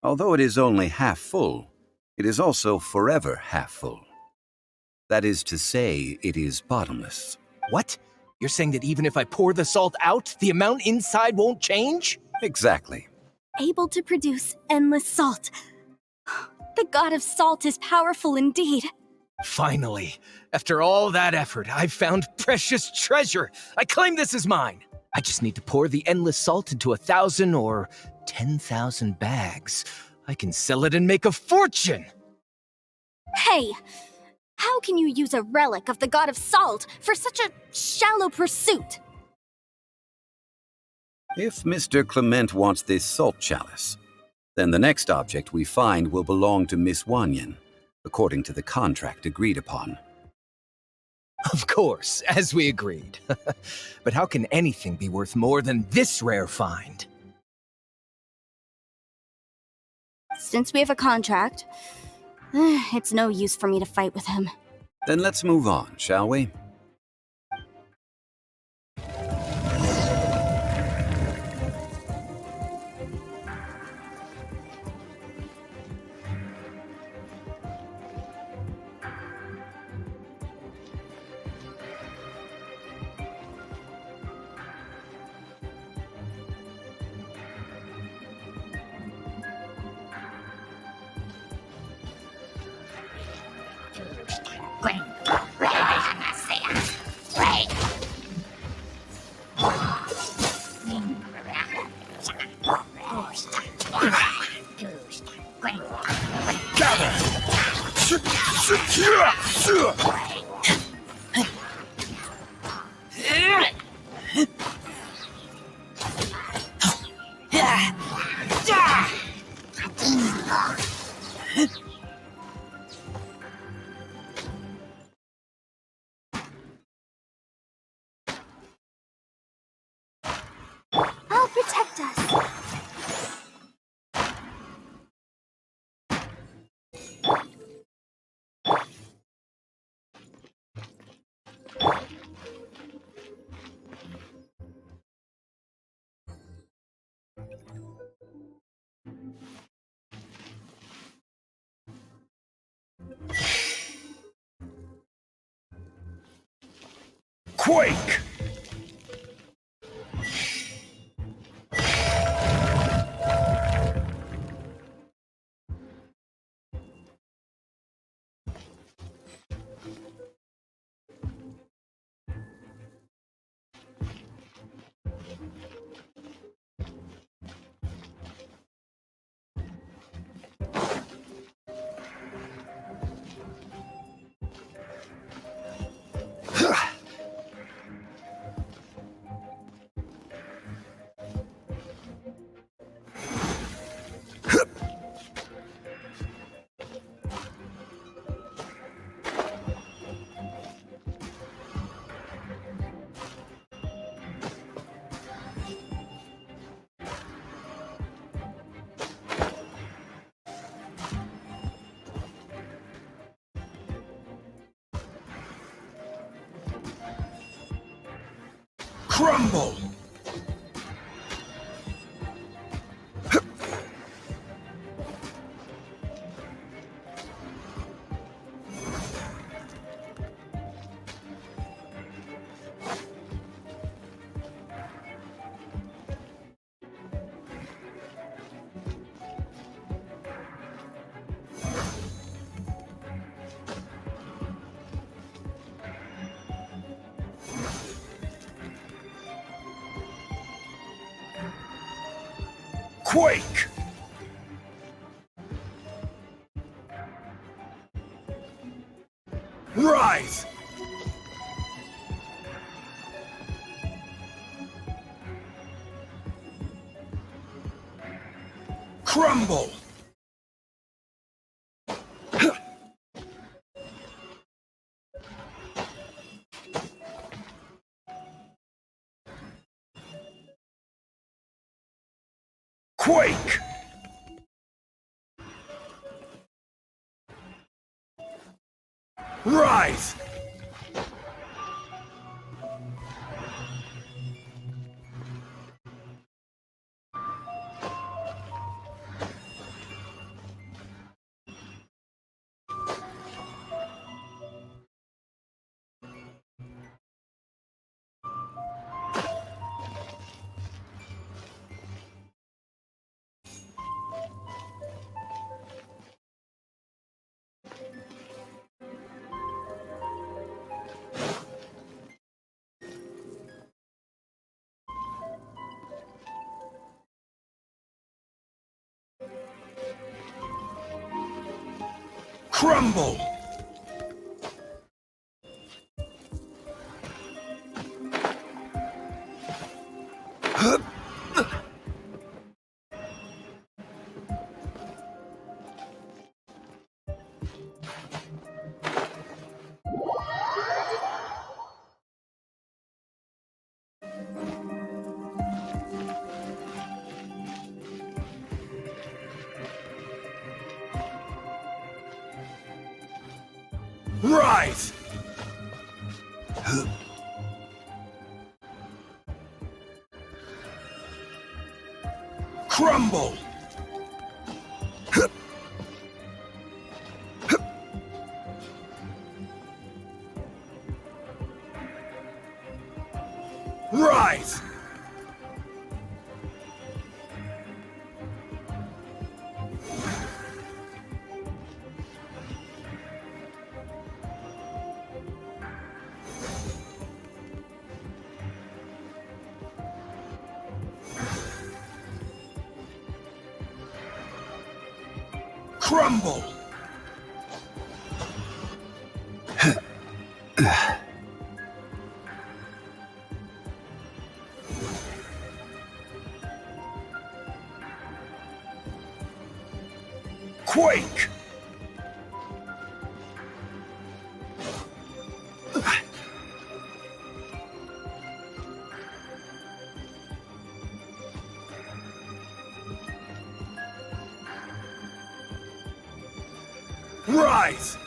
Although it is only half full, it is also forever half full. That is to say, it is bottomless. What? You're saying that even if I pour the salt out, the amount inside won't change? Exactly. Able to produce endless salt. The god of salt is powerful indeed. Finally, after all that effort, I've found precious treasure. I claim this as mine. I just need to pour the endless salt into 1,000 or 10,000 bags. I can sell it and make a fortune. Hey! How can you use a relic of the god of salt for such a shallow pursuit? If Mr. Clement wants this salt chalice, then the next object we find will belong to Miss Wanyan, according to the contract agreed upon. Of course, as we agreed. But how can anything be worth more than this rare find? Since we have a contract, it's no use for me to fight with him. Then let's move on, shall we? I'll protect us. Quake! Crumble! Quake! Rise! Crumble! Quake! Rise! Crumble! Rise! Crumble! Rise! Crumble! Quake! Rise!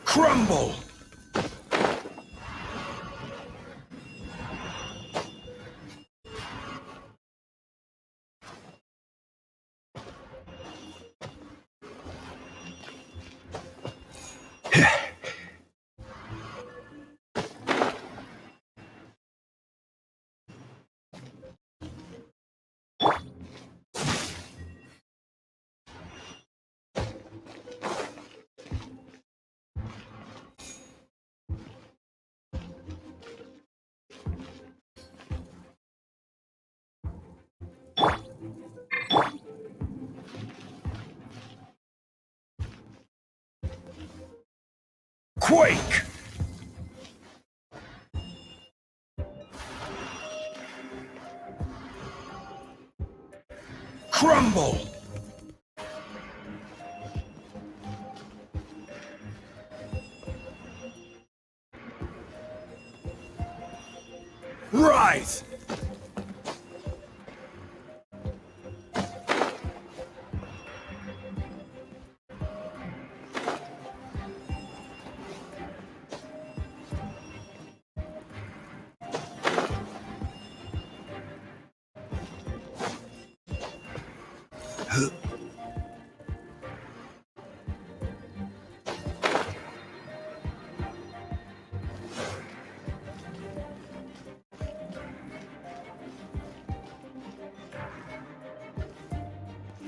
Crumble! Quake! Crumble! Rise!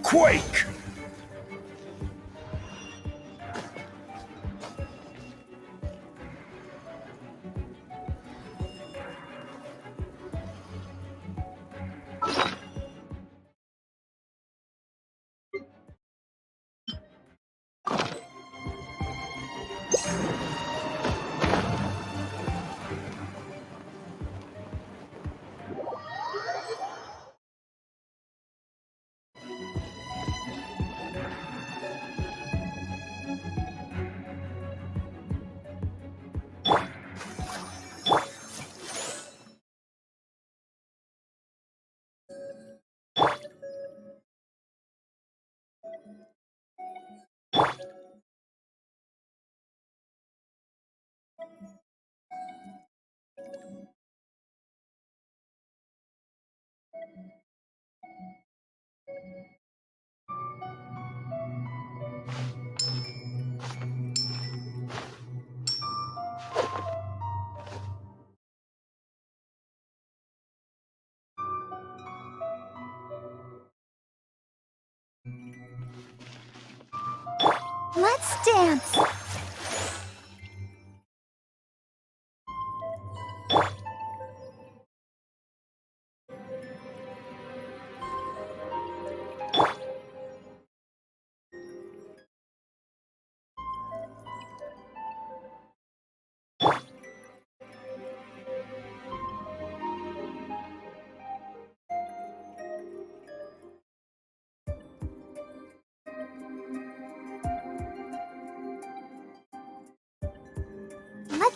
Quake! Let's dance.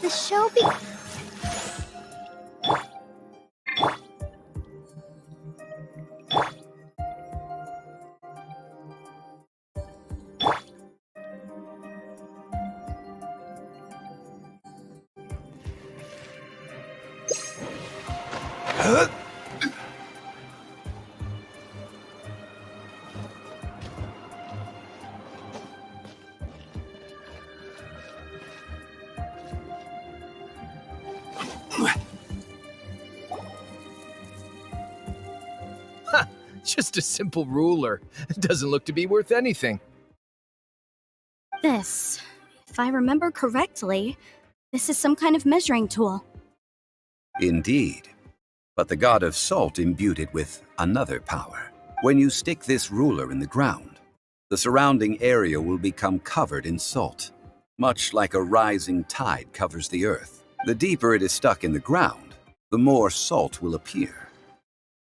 the show be... Just a simple ruler. It doesn't look to be worth anything. This, if I remember correctly, this is some kind of measuring tool. Indeed. But the god of salt imbued it with another power. When you stick this ruler in the ground, the surrounding area will become covered in salt, much like a rising tide covers the earth. The deeper it is stuck in the ground, the more salt will appear.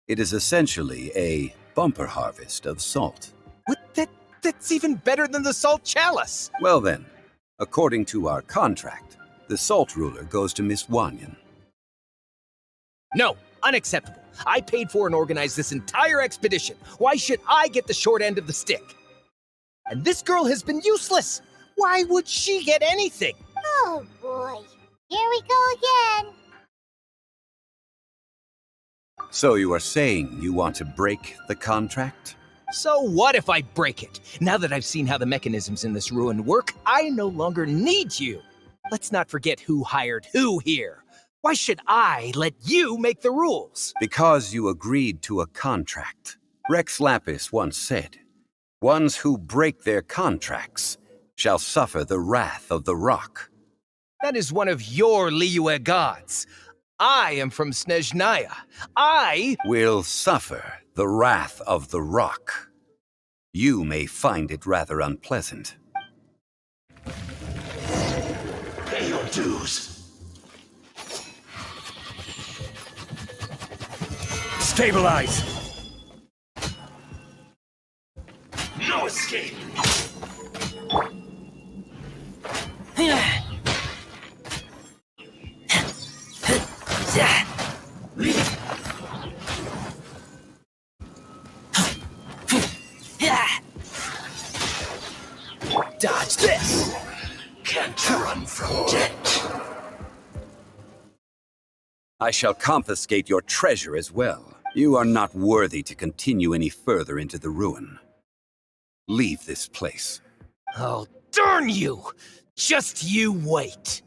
It is essentially a bumper harvest of salt. That's even better than the salt chalice. Well then, according to our contract, the salt ruler goes to Miss Wanyan. No, unacceptable. I paid for and organized this entire expedition. Why should I get the short end of the stick? And this girl has been useless. Why would she get anything? Oh boy. Here we go again. So you are saying you want to break the contract? So what if I break it? Now that I've seen how the mechanisms in this ruin work, I no longer need you. Let's not forget who hired who here. Why should I let you make the rules? Because you agreed to a contract. Rex Lapis once said, "Ones who break their contracts shall suffer the wrath of the rock." That is one of your Liyue gods. I am from Snezhnaya. I will suffer the wrath of the rock. You may find it rather unpleasant. Pay your dues. Stabilize! No escape. dodge this. Can't run from debt. I shall confiscate your treasure as well. You are not worthy to continue any further into the ruin. Leave this place. Oh, darn you! Just you wait.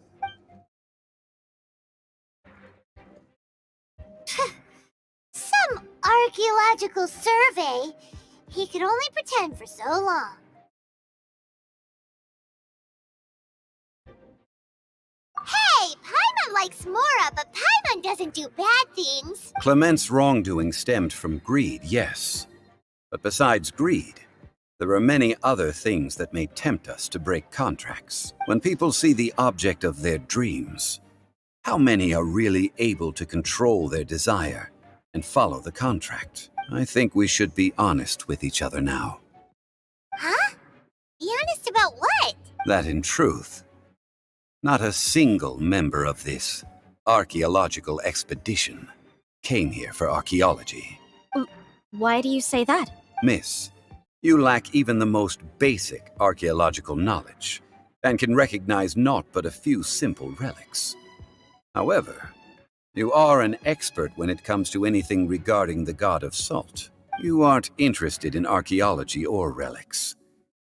Some archaeological survey. He could only pretend for so long. Hey, Paimon likes Mora, but Paimon doesn't do bad things. Clement's wrongdoing stemmed from greed, yes. But besides greed, there are many other things that may tempt us to break contracts. When people see the object of their dreams, how many are really able to control their desire and follow the contract? I think we should be honest with each other now. Huh? Be honest about what? That in truth, not a single member of this archaeological expedition came here for archaeology. Why do you say that? Miss, you lack even the most basic archaeological knowledge, and can recognize naught but a few simple relics. However, you are an expert when it comes to anything regarding the god of salt. You aren't interested in archaeology or relics.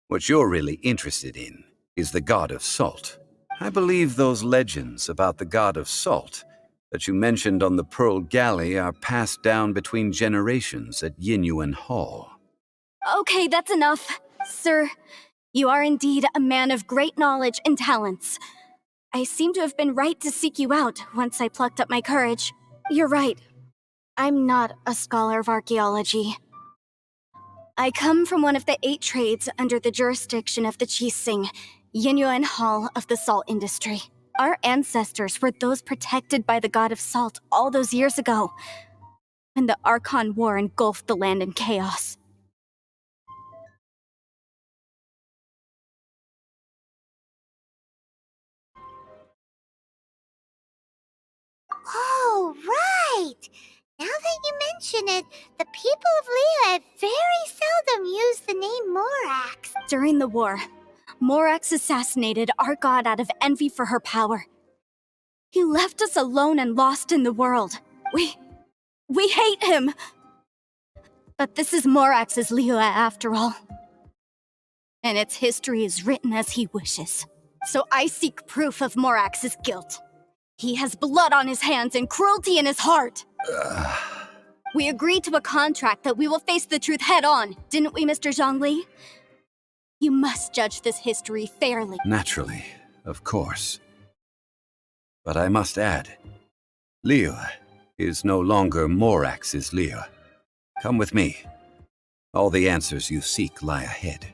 What you're really interested in is the god of salt. I believe those legends about the god of salt that you mentioned on the Pearl Galley are passed down between generations at Yinyuan Hall. Okay, that's enough. Sir, you are indeed a man of great knowledge and talents. I seem to have been right to seek you out once I plucked up my courage. You're right. I'm not a scholar of archaeology. I come from one of the 8 trades under the jurisdiction of the Qixing, Yinyuan Hall of the salt industry. Our ancestors were those protected by the god of salt all those years ago, when the Archon War engulfed the land in chaos. Oh, right! Now that you mention it, the people of Liyue very seldom use the name Morax. During the war, Morax assassinated our god out of envy for her power. He left us alone and lost in the world. We hate him! But this is Morax's Liyue after all. And its history is written as he wishes. So I seek proof of Morax's guilt. He has blood on his hands and cruelty in his heart. We agreed to a contract that we will face the truth head on, didn't we, Mr. Zhongli? You must judge this history fairly. Naturally, of course. But I must add, Liyue is no longer Morax's Liyue. Come with me. All the answers you seek lie ahead.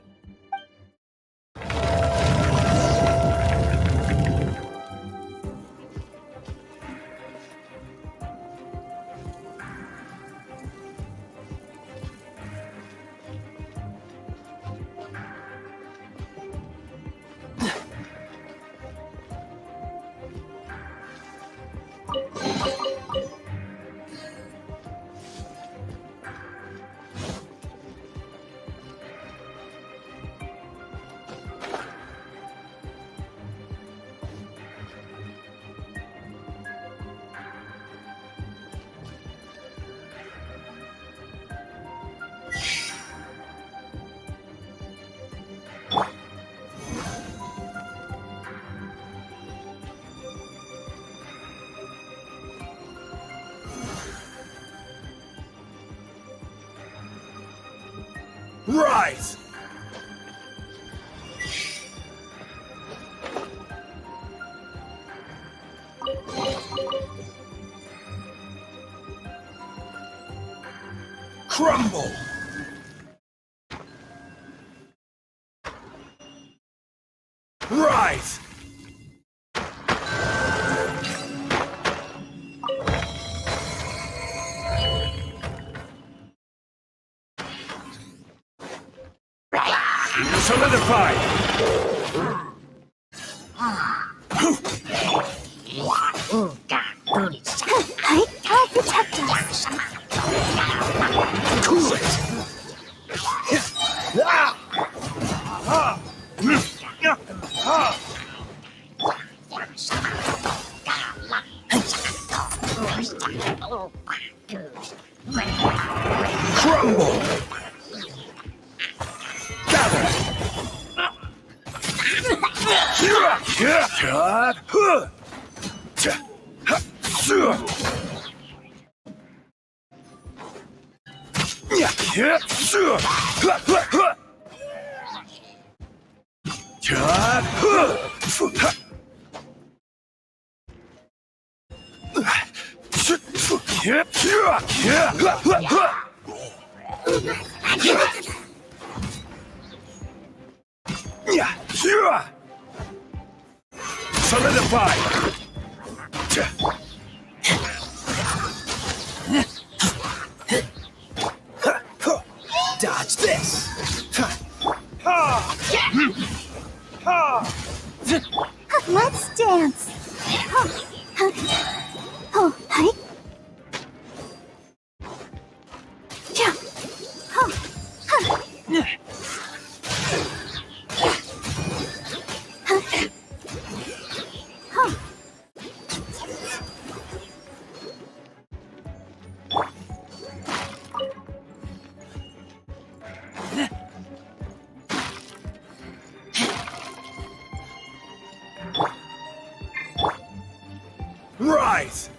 Rise! Crumble! Rise! Solidify! I'll protect us. Cool it! Crumble! Solidify! Dodge this! Let's dance. Oh, hi. Yeah. Rise!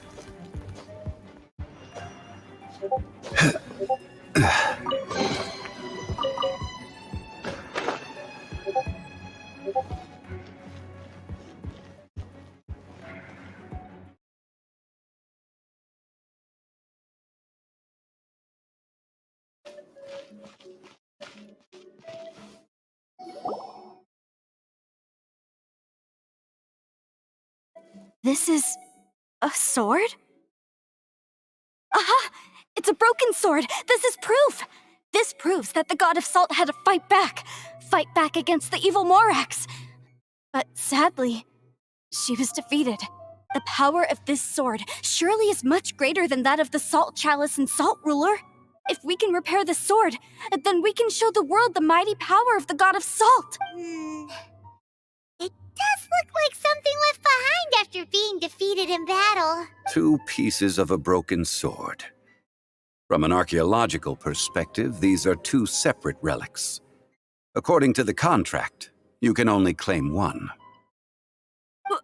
This is a sword? Aha! It's a broken sword! This is proof! This proves that the god of salt had to fight back against the evil Morax. But sadly, she was defeated. The power of this sword surely is much greater than that of the Salt Chalice and Salt Ruler. If we can repair the sword, then we can show the world the mighty power of the God of Salt. It does look like something left behind after being defeated in battle. 2 pieces of a broken sword. From an archaeological perspective, these are 2 separate relics. According to the contract, you can only claim one.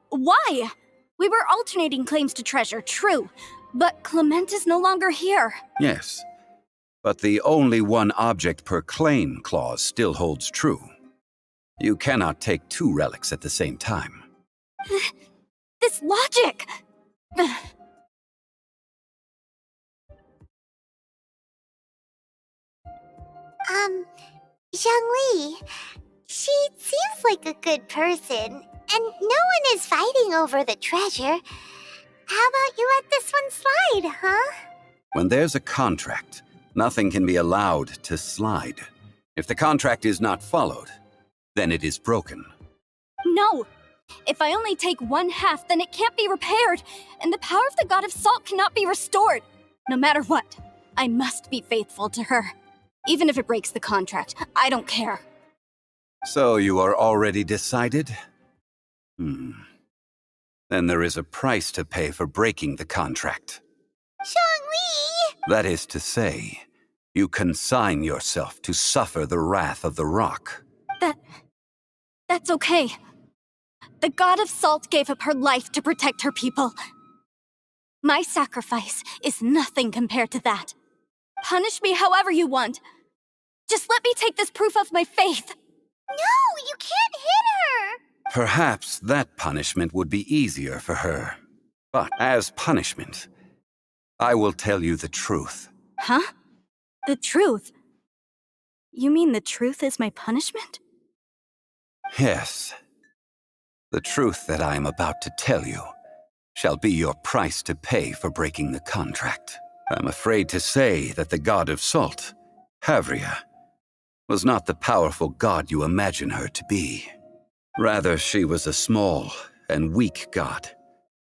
Why? We were alternating claims to treasure, true, but Clement is no longer here. Yes, but the only one object per claim clause still holds true. You cannot take 2 relics at the same time. This logic! Zhongli, she seems like a good person, and no one is fighting over the treasure. How about you let this one slide, huh? When there's a contract, nothing can be allowed to slide. If the contract is not followed, then it is broken. No! If I only take 1/2, then it can't be repaired, and the power of the God of Salt cannot be restored. No matter what, I must be faithful to her. Even if it breaks the contract, I don't care. So you are already decided? Then there is a price to pay for breaking the contract. Zhongli! That is to say, you consign yourself to suffer the wrath of the rock. That's okay. The God of Salt gave up her life to protect her people. My sacrifice is nothing compared to that. Punish me however you want. Just let me take this proof of my faith. No, you can't hit her! Perhaps that punishment would be easier for her. But as punishment, I will tell you the truth. Huh? The truth? You mean the truth is my punishment? Yes. The truth that I am about to tell you shall be your price to pay for breaking the contract. I'm afraid to say that the God of Salt, Havria, was not the powerful god you imagine her to be. Rather, she was a small and weak god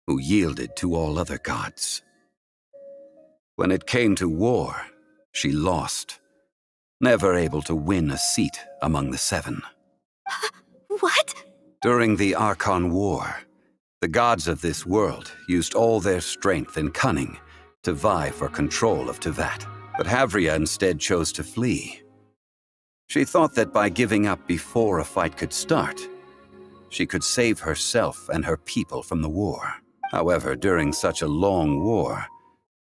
who yielded to all other gods. When it came to war, she lost, never able to win a seat among the 7. What? During the Archon War, the gods of this world used all their strength and cunning to vie for control of Tevat. But Havria instead chose to flee. She thought that by giving up before a fight could start, she could save herself and her people from the war. However, during such a long war,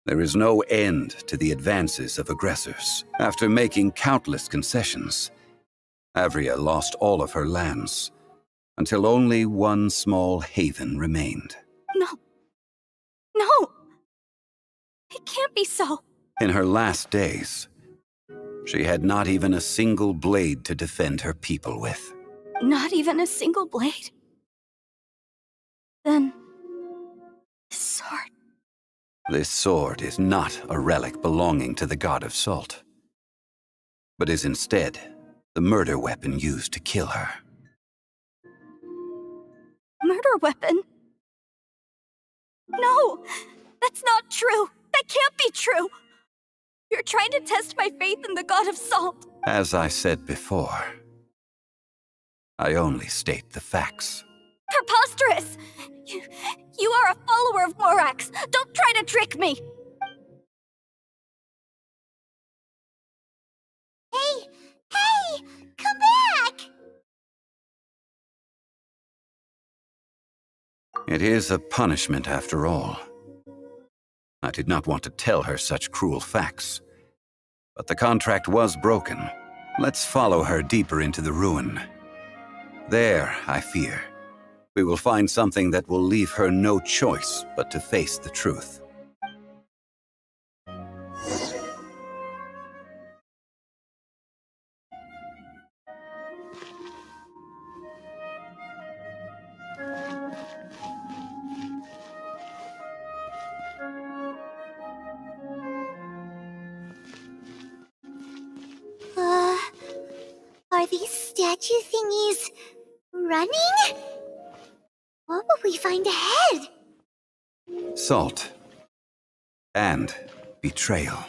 there is no end to the advances of aggressors. After making countless concessions, Havria lost all of her lands, until only one small haven remained. No. It can't be so. In her last days, she had not even a single blade to defend her people with. Not even a single blade? Then... this sword... This sword is not a relic belonging to the God of Salt, but is instead the murder weapon used to kill her. Murder weapon? No! That's not true! That can't be true! You're trying to test my faith in the God of Salt! As I said before, I only state the facts. Preposterous! You are a follower of Morax! Don't try to trick me! Hey! Come back! It is a punishment after all. I did not want to tell her such cruel facts, but the contract was broken. Let's follow her deeper into the ruin. There, I fear, we will find something that will leave her no choice but to face the truth. Are these statue thingies running? What will we find ahead? Salt. And betrayal.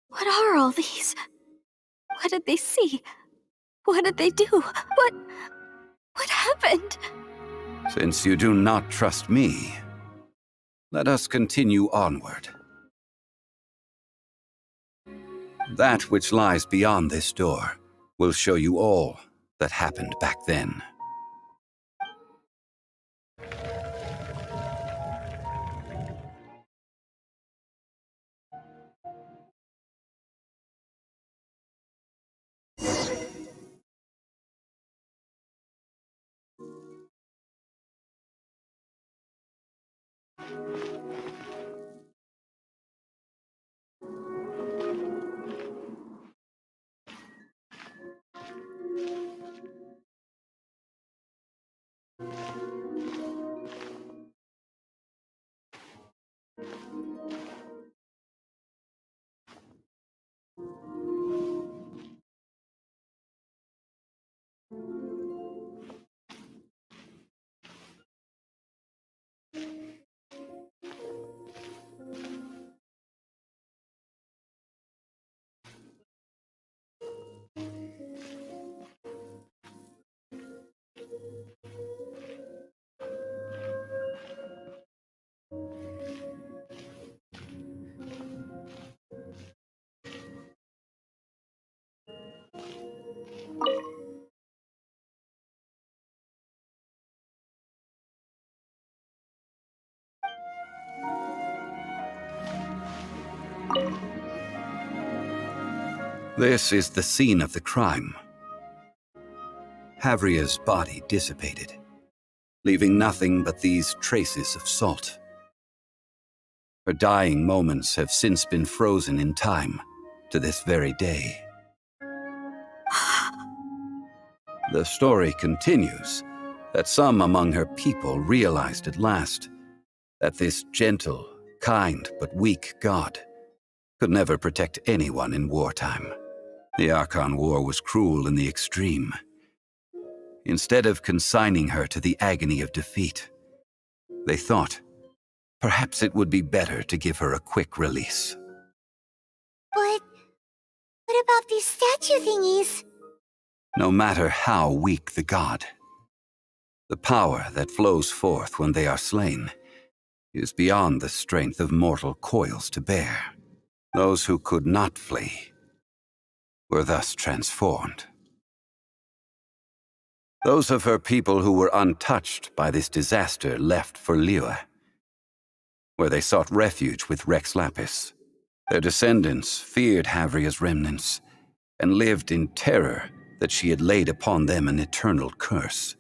What are all these? What did they see? What did they do? What happened? Since you do not trust me, let us continue onward. That which lies beyond this door will show you all that happened back then. This is the scene of the crime. Havria's body dissipated, leaving nothing but these traces of salt. Her dying moments have since been frozen in time to this very day. The story continues that some among her people realized at last that this gentle, kind, but weak god could never protect anyone in wartime. The Archon War was cruel in the extreme. Instead of consigning her to the agony of defeat, they thought perhaps it would be better to give her a quick release. But what about these statue thingies? No matter how weak the god, the power that flows forth when they are slain is beyond the strength of mortal coils to bear. Those who could not flee were thus transformed. Those of her people who were untouched by this disaster left for Liyue, where they sought refuge with Rex Lapis. Their descendants feared Havria's remnants and lived in terror that she had laid upon them an eternal curse.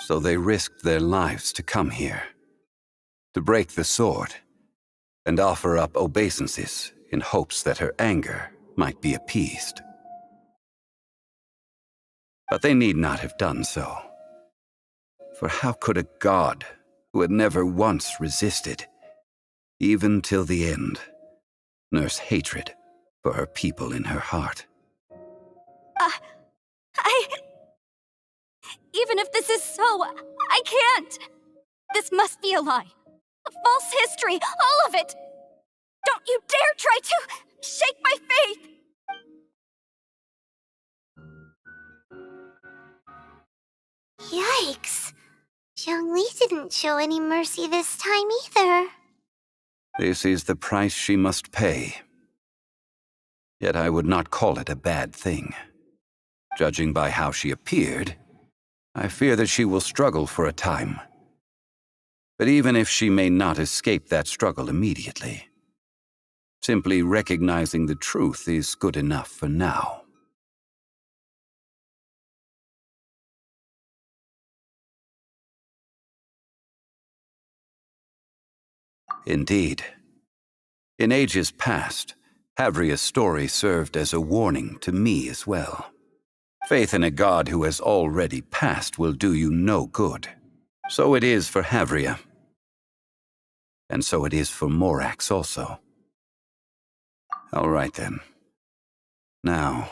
So they risked their lives to come here, to break the sword, and offer up obeisances in hopes that her anger might be appeased. But they need not have done so. For how could a god who had never once resisted, even till the end, nurse hatred for her people in her heart? I... Even if this is so, I can't. This must be a lie. A false history, all of it. Don't you dare try to shake my faith! Yikes. Zhongli didn't show any mercy this time either. This is the price she must pay. Yet I would not call it a bad thing. Judging by how she appeared, I fear that she will struggle for a time. But even if she may not escape that struggle immediately, simply recognizing the truth is good enough for now. Indeed. In ages past, Havria's story served as a warning to me as well. Faith in a god who has already passed will do you no good. So it is for Havria. And so it is for Morax also. All right then. Now,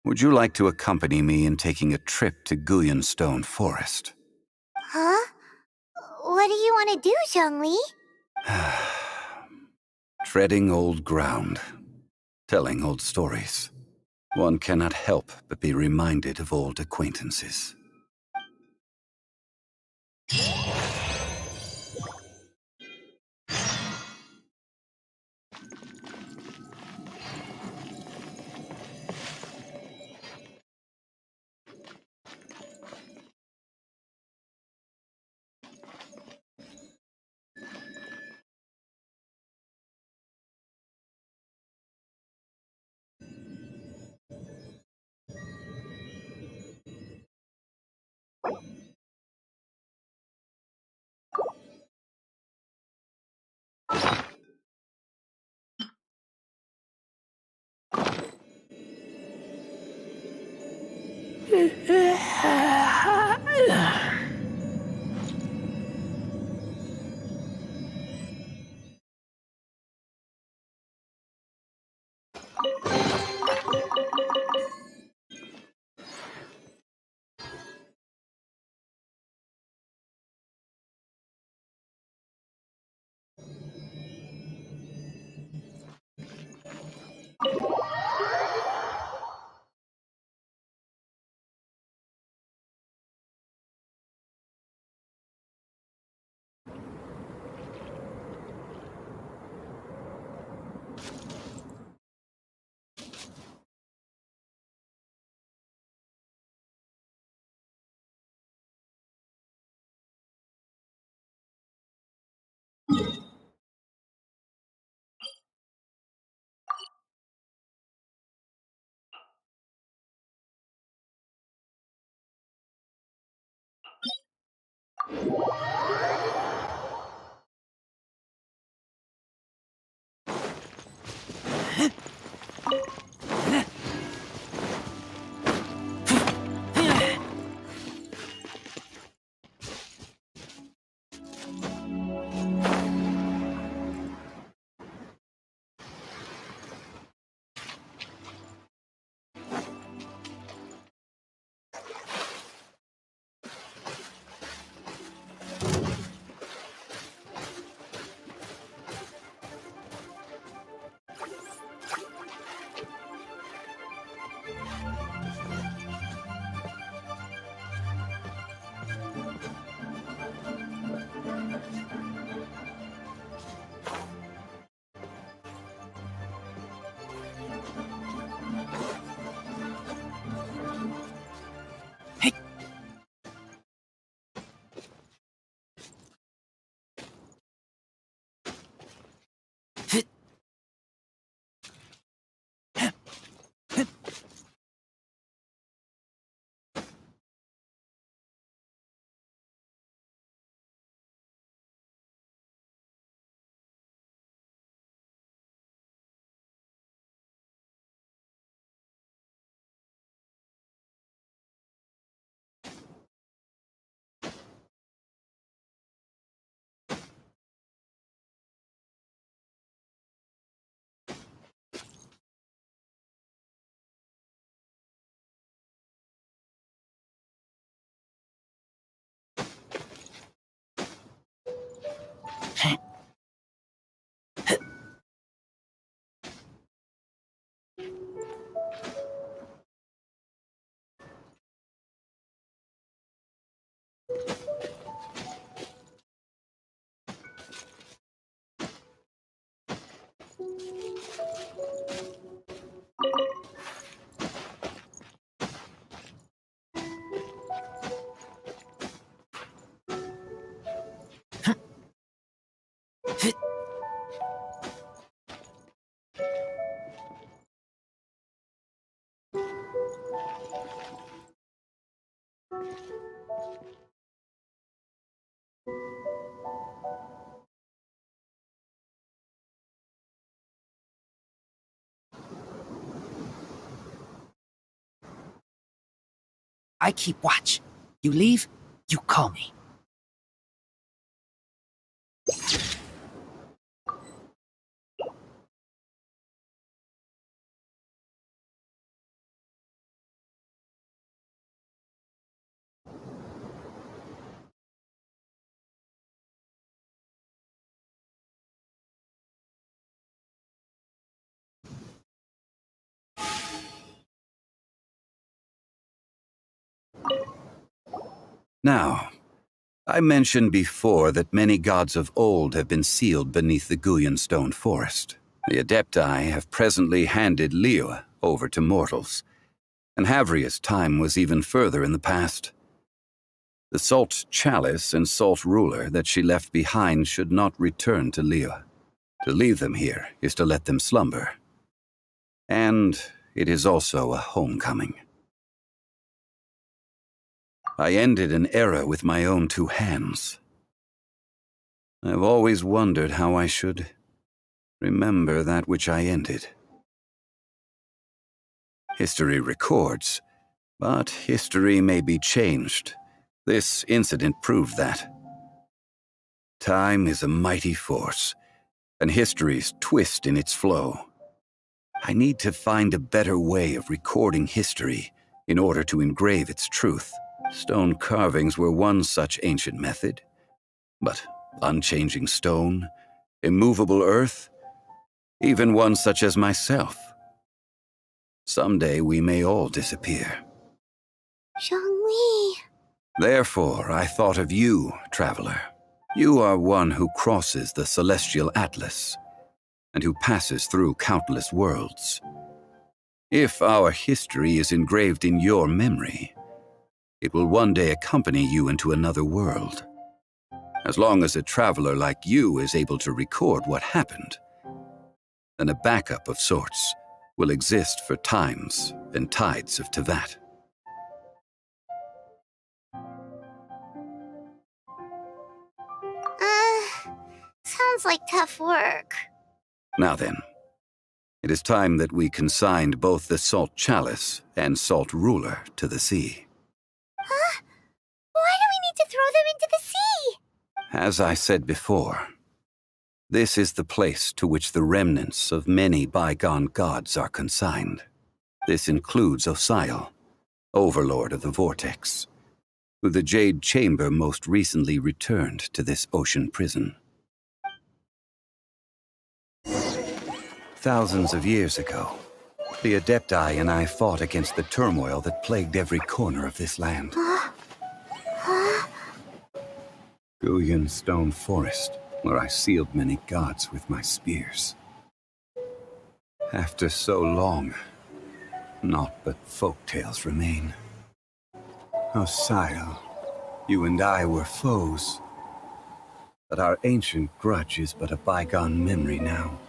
would you like to accompany me in taking a trip to Guyonstone Forest? Huh? What do you want to do, Zhongli? Treading old ground, telling old stories. One cannot help but be reminded of old acquaintances. I keep watch. You leave, you call me. Now, I mentioned before that many gods of old have been sealed beneath the Guyan stone forest. The Adepti have presently handed Liyue over to mortals, and Havria's time was even further in the past. The Salt Chalice and Salt Ruler that she left behind should not return to Liyue. To leave them here is to let them slumber. And it is also a homecoming. I ended an era with my own two hands. I've always wondered how I should remember that which I ended. History records, but history may be changed. This incident proved that. Time is a mighty force, and history's twist in its flow. I need to find a better way of recording history in order to engrave its truth. Stone carvings were one such ancient method, but unchanging stone, immovable earth, even one such as myself. Someday we may all disappear. Zhongli. Therefore, I thought of you, traveler. You are one who crosses the celestial atlas, and who passes through countless worlds. If our history is engraved in your memory, it will one day accompany you into another world. As long as a traveler like you is able to record what happened, then a backup of sorts will exist for times and tides of Tevat. Sounds like tough work. Now then, it is time that we consigned both the Salt Chalice and Salt Ruler to the sea. Huh? Why do we need to throw them into the sea? As I said before, this is the place to which the remnants of many bygone gods are consigned. This includes Osial, overlord of the Vortex, who the Jade Chamber most recently returned to this ocean prison. Thousands of years ago, the Adepti and I fought against the turmoil that plagued every corner of this land. Guyan Stone Forest, where I sealed many gods with my spears. After so long, naught but folk tales remain. Osial, you and I were foes, but our ancient grudge is but a bygone memory now.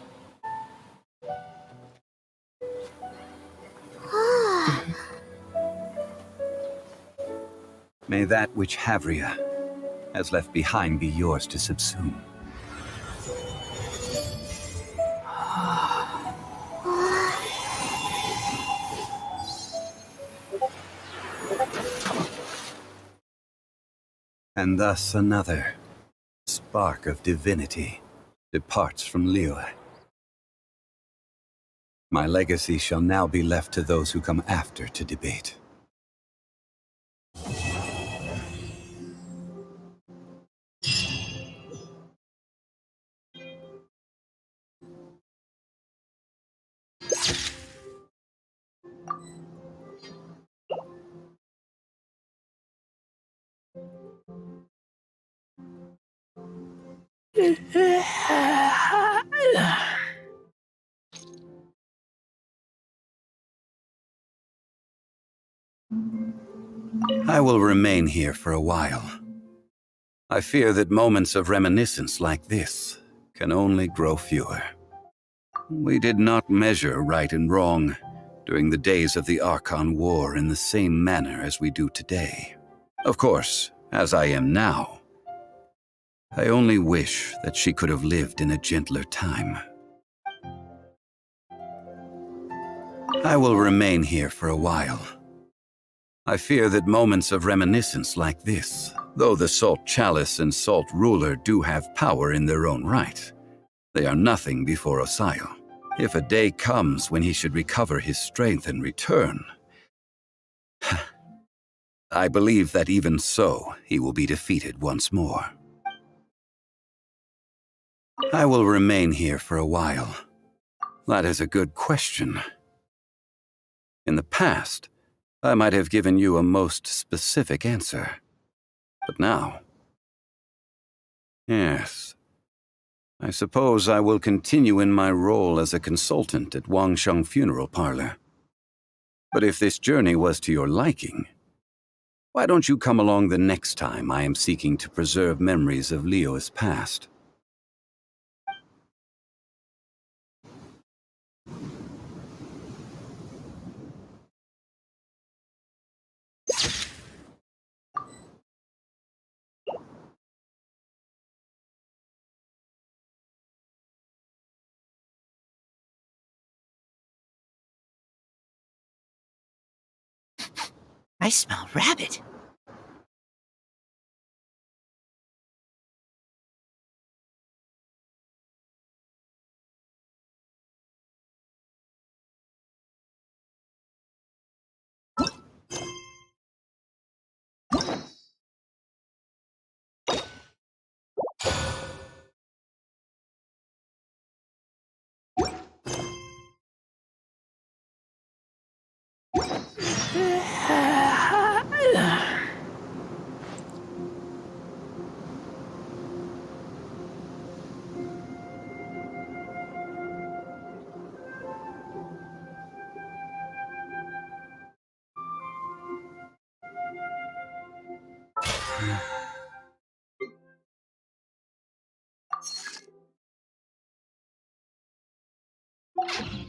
May that which Havria has left behind be yours to subsume. And thus another spark of divinity departs from Liyue. My legacy shall now be left to those who come after to debate. I will remain here for a while. I fear that moments of reminiscence like this can only grow fewer. We did not measure right and wrong during the days of the Archon War in the same manner as we do today. Of course, as I am now, I only wish that she could have lived in a gentler time. I will remain here for a while. I fear that moments of reminiscence like this, though the Salt Chalice and Salt Ruler do have power in their own right, they are nothing before Osayo. If a day comes when he should recover his strength and return, I believe that even so, he will be defeated once more. I will remain here for a while. That is a good question. In the past, I might have given you a most specific answer. But now... Yes. I suppose I will continue in my role as a consultant at Wangsheng Funeral Parlor. But if this journey was to your liking, why don't you come along the next time I am seeking to preserve memories of Liyue's past? I smell rabbit.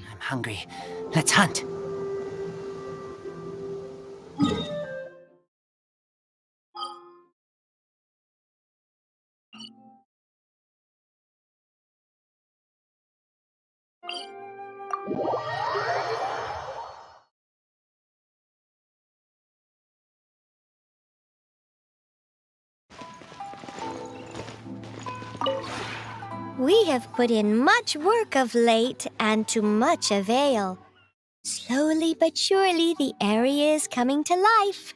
I'm hungry. Let's hunt. We have put in much work of late, and to much avail. Slowly but surely, the area is coming to life.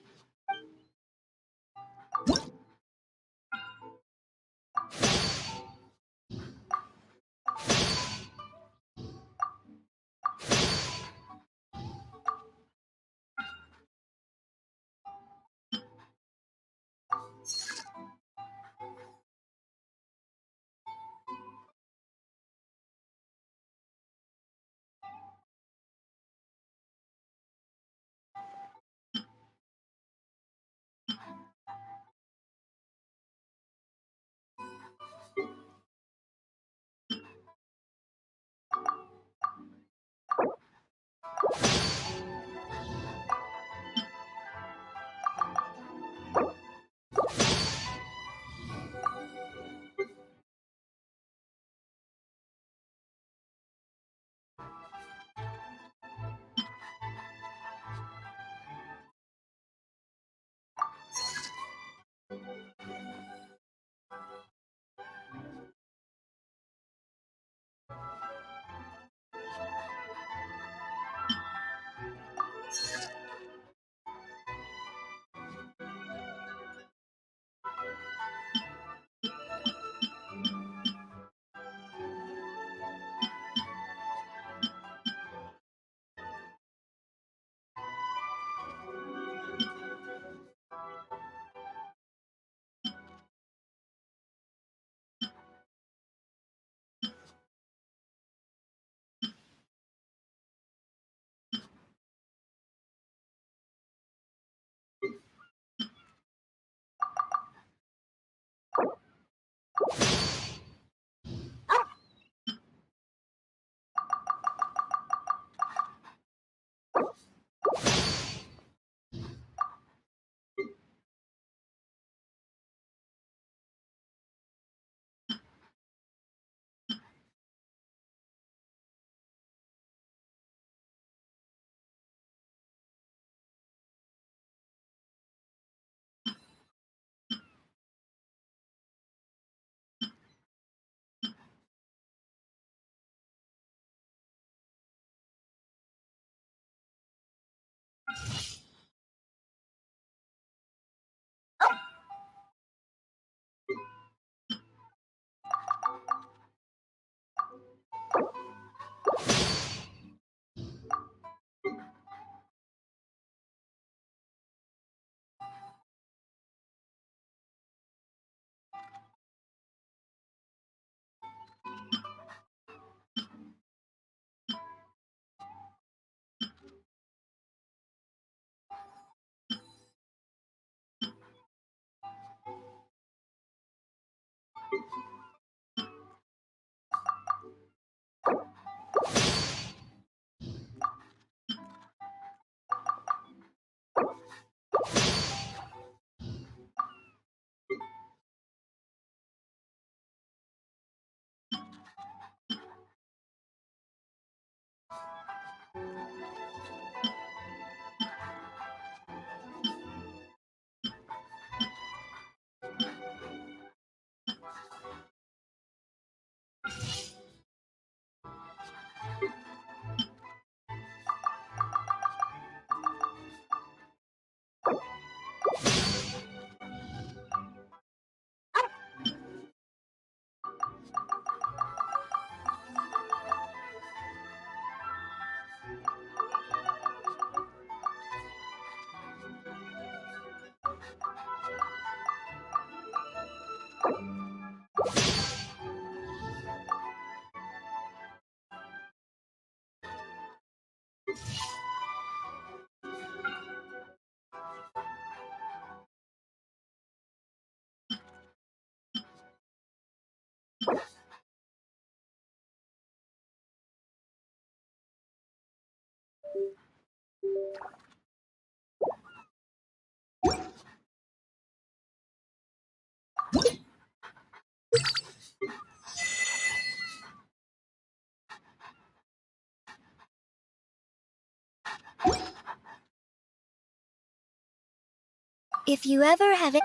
If you ever have it.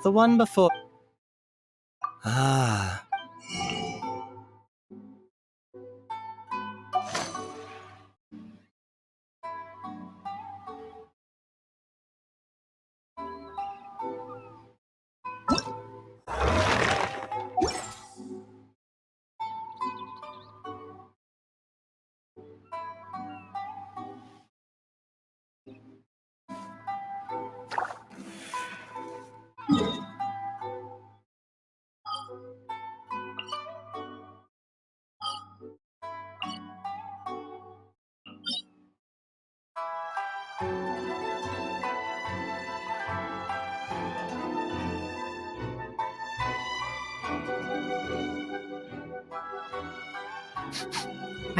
The one before. Ah.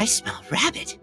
I smell rabbit.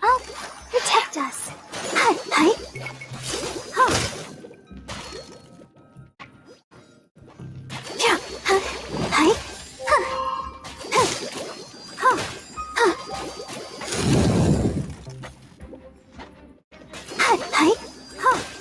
Oh, protect us. Hi, hi. Huh. Yeah, hi. Huh. Huh. Huh. Hi, hi. Huh.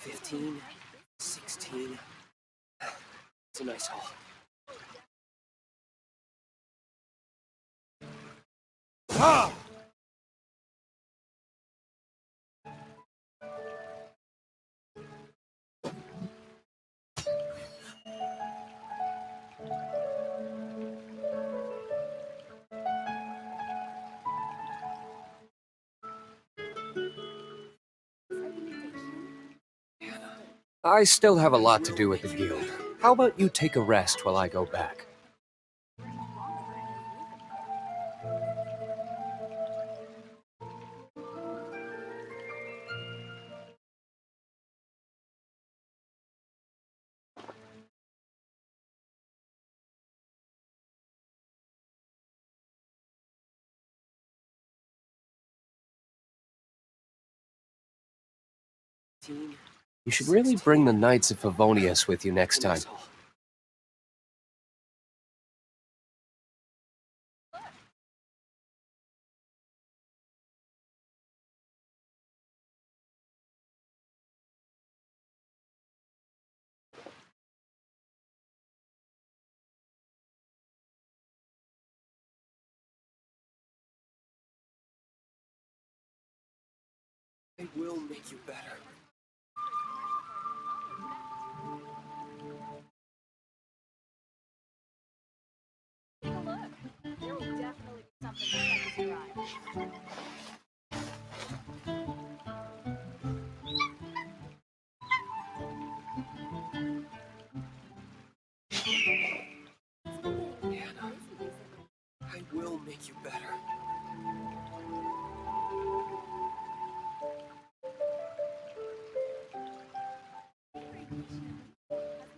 15, 16. It's a nice haul. Ah! I still have a lot to do with the guild. How about you take a rest while I go back? You should really bring the Knights of Favonius with you next time. They will make you better. Take a look. There will definitely be something that catches your eye.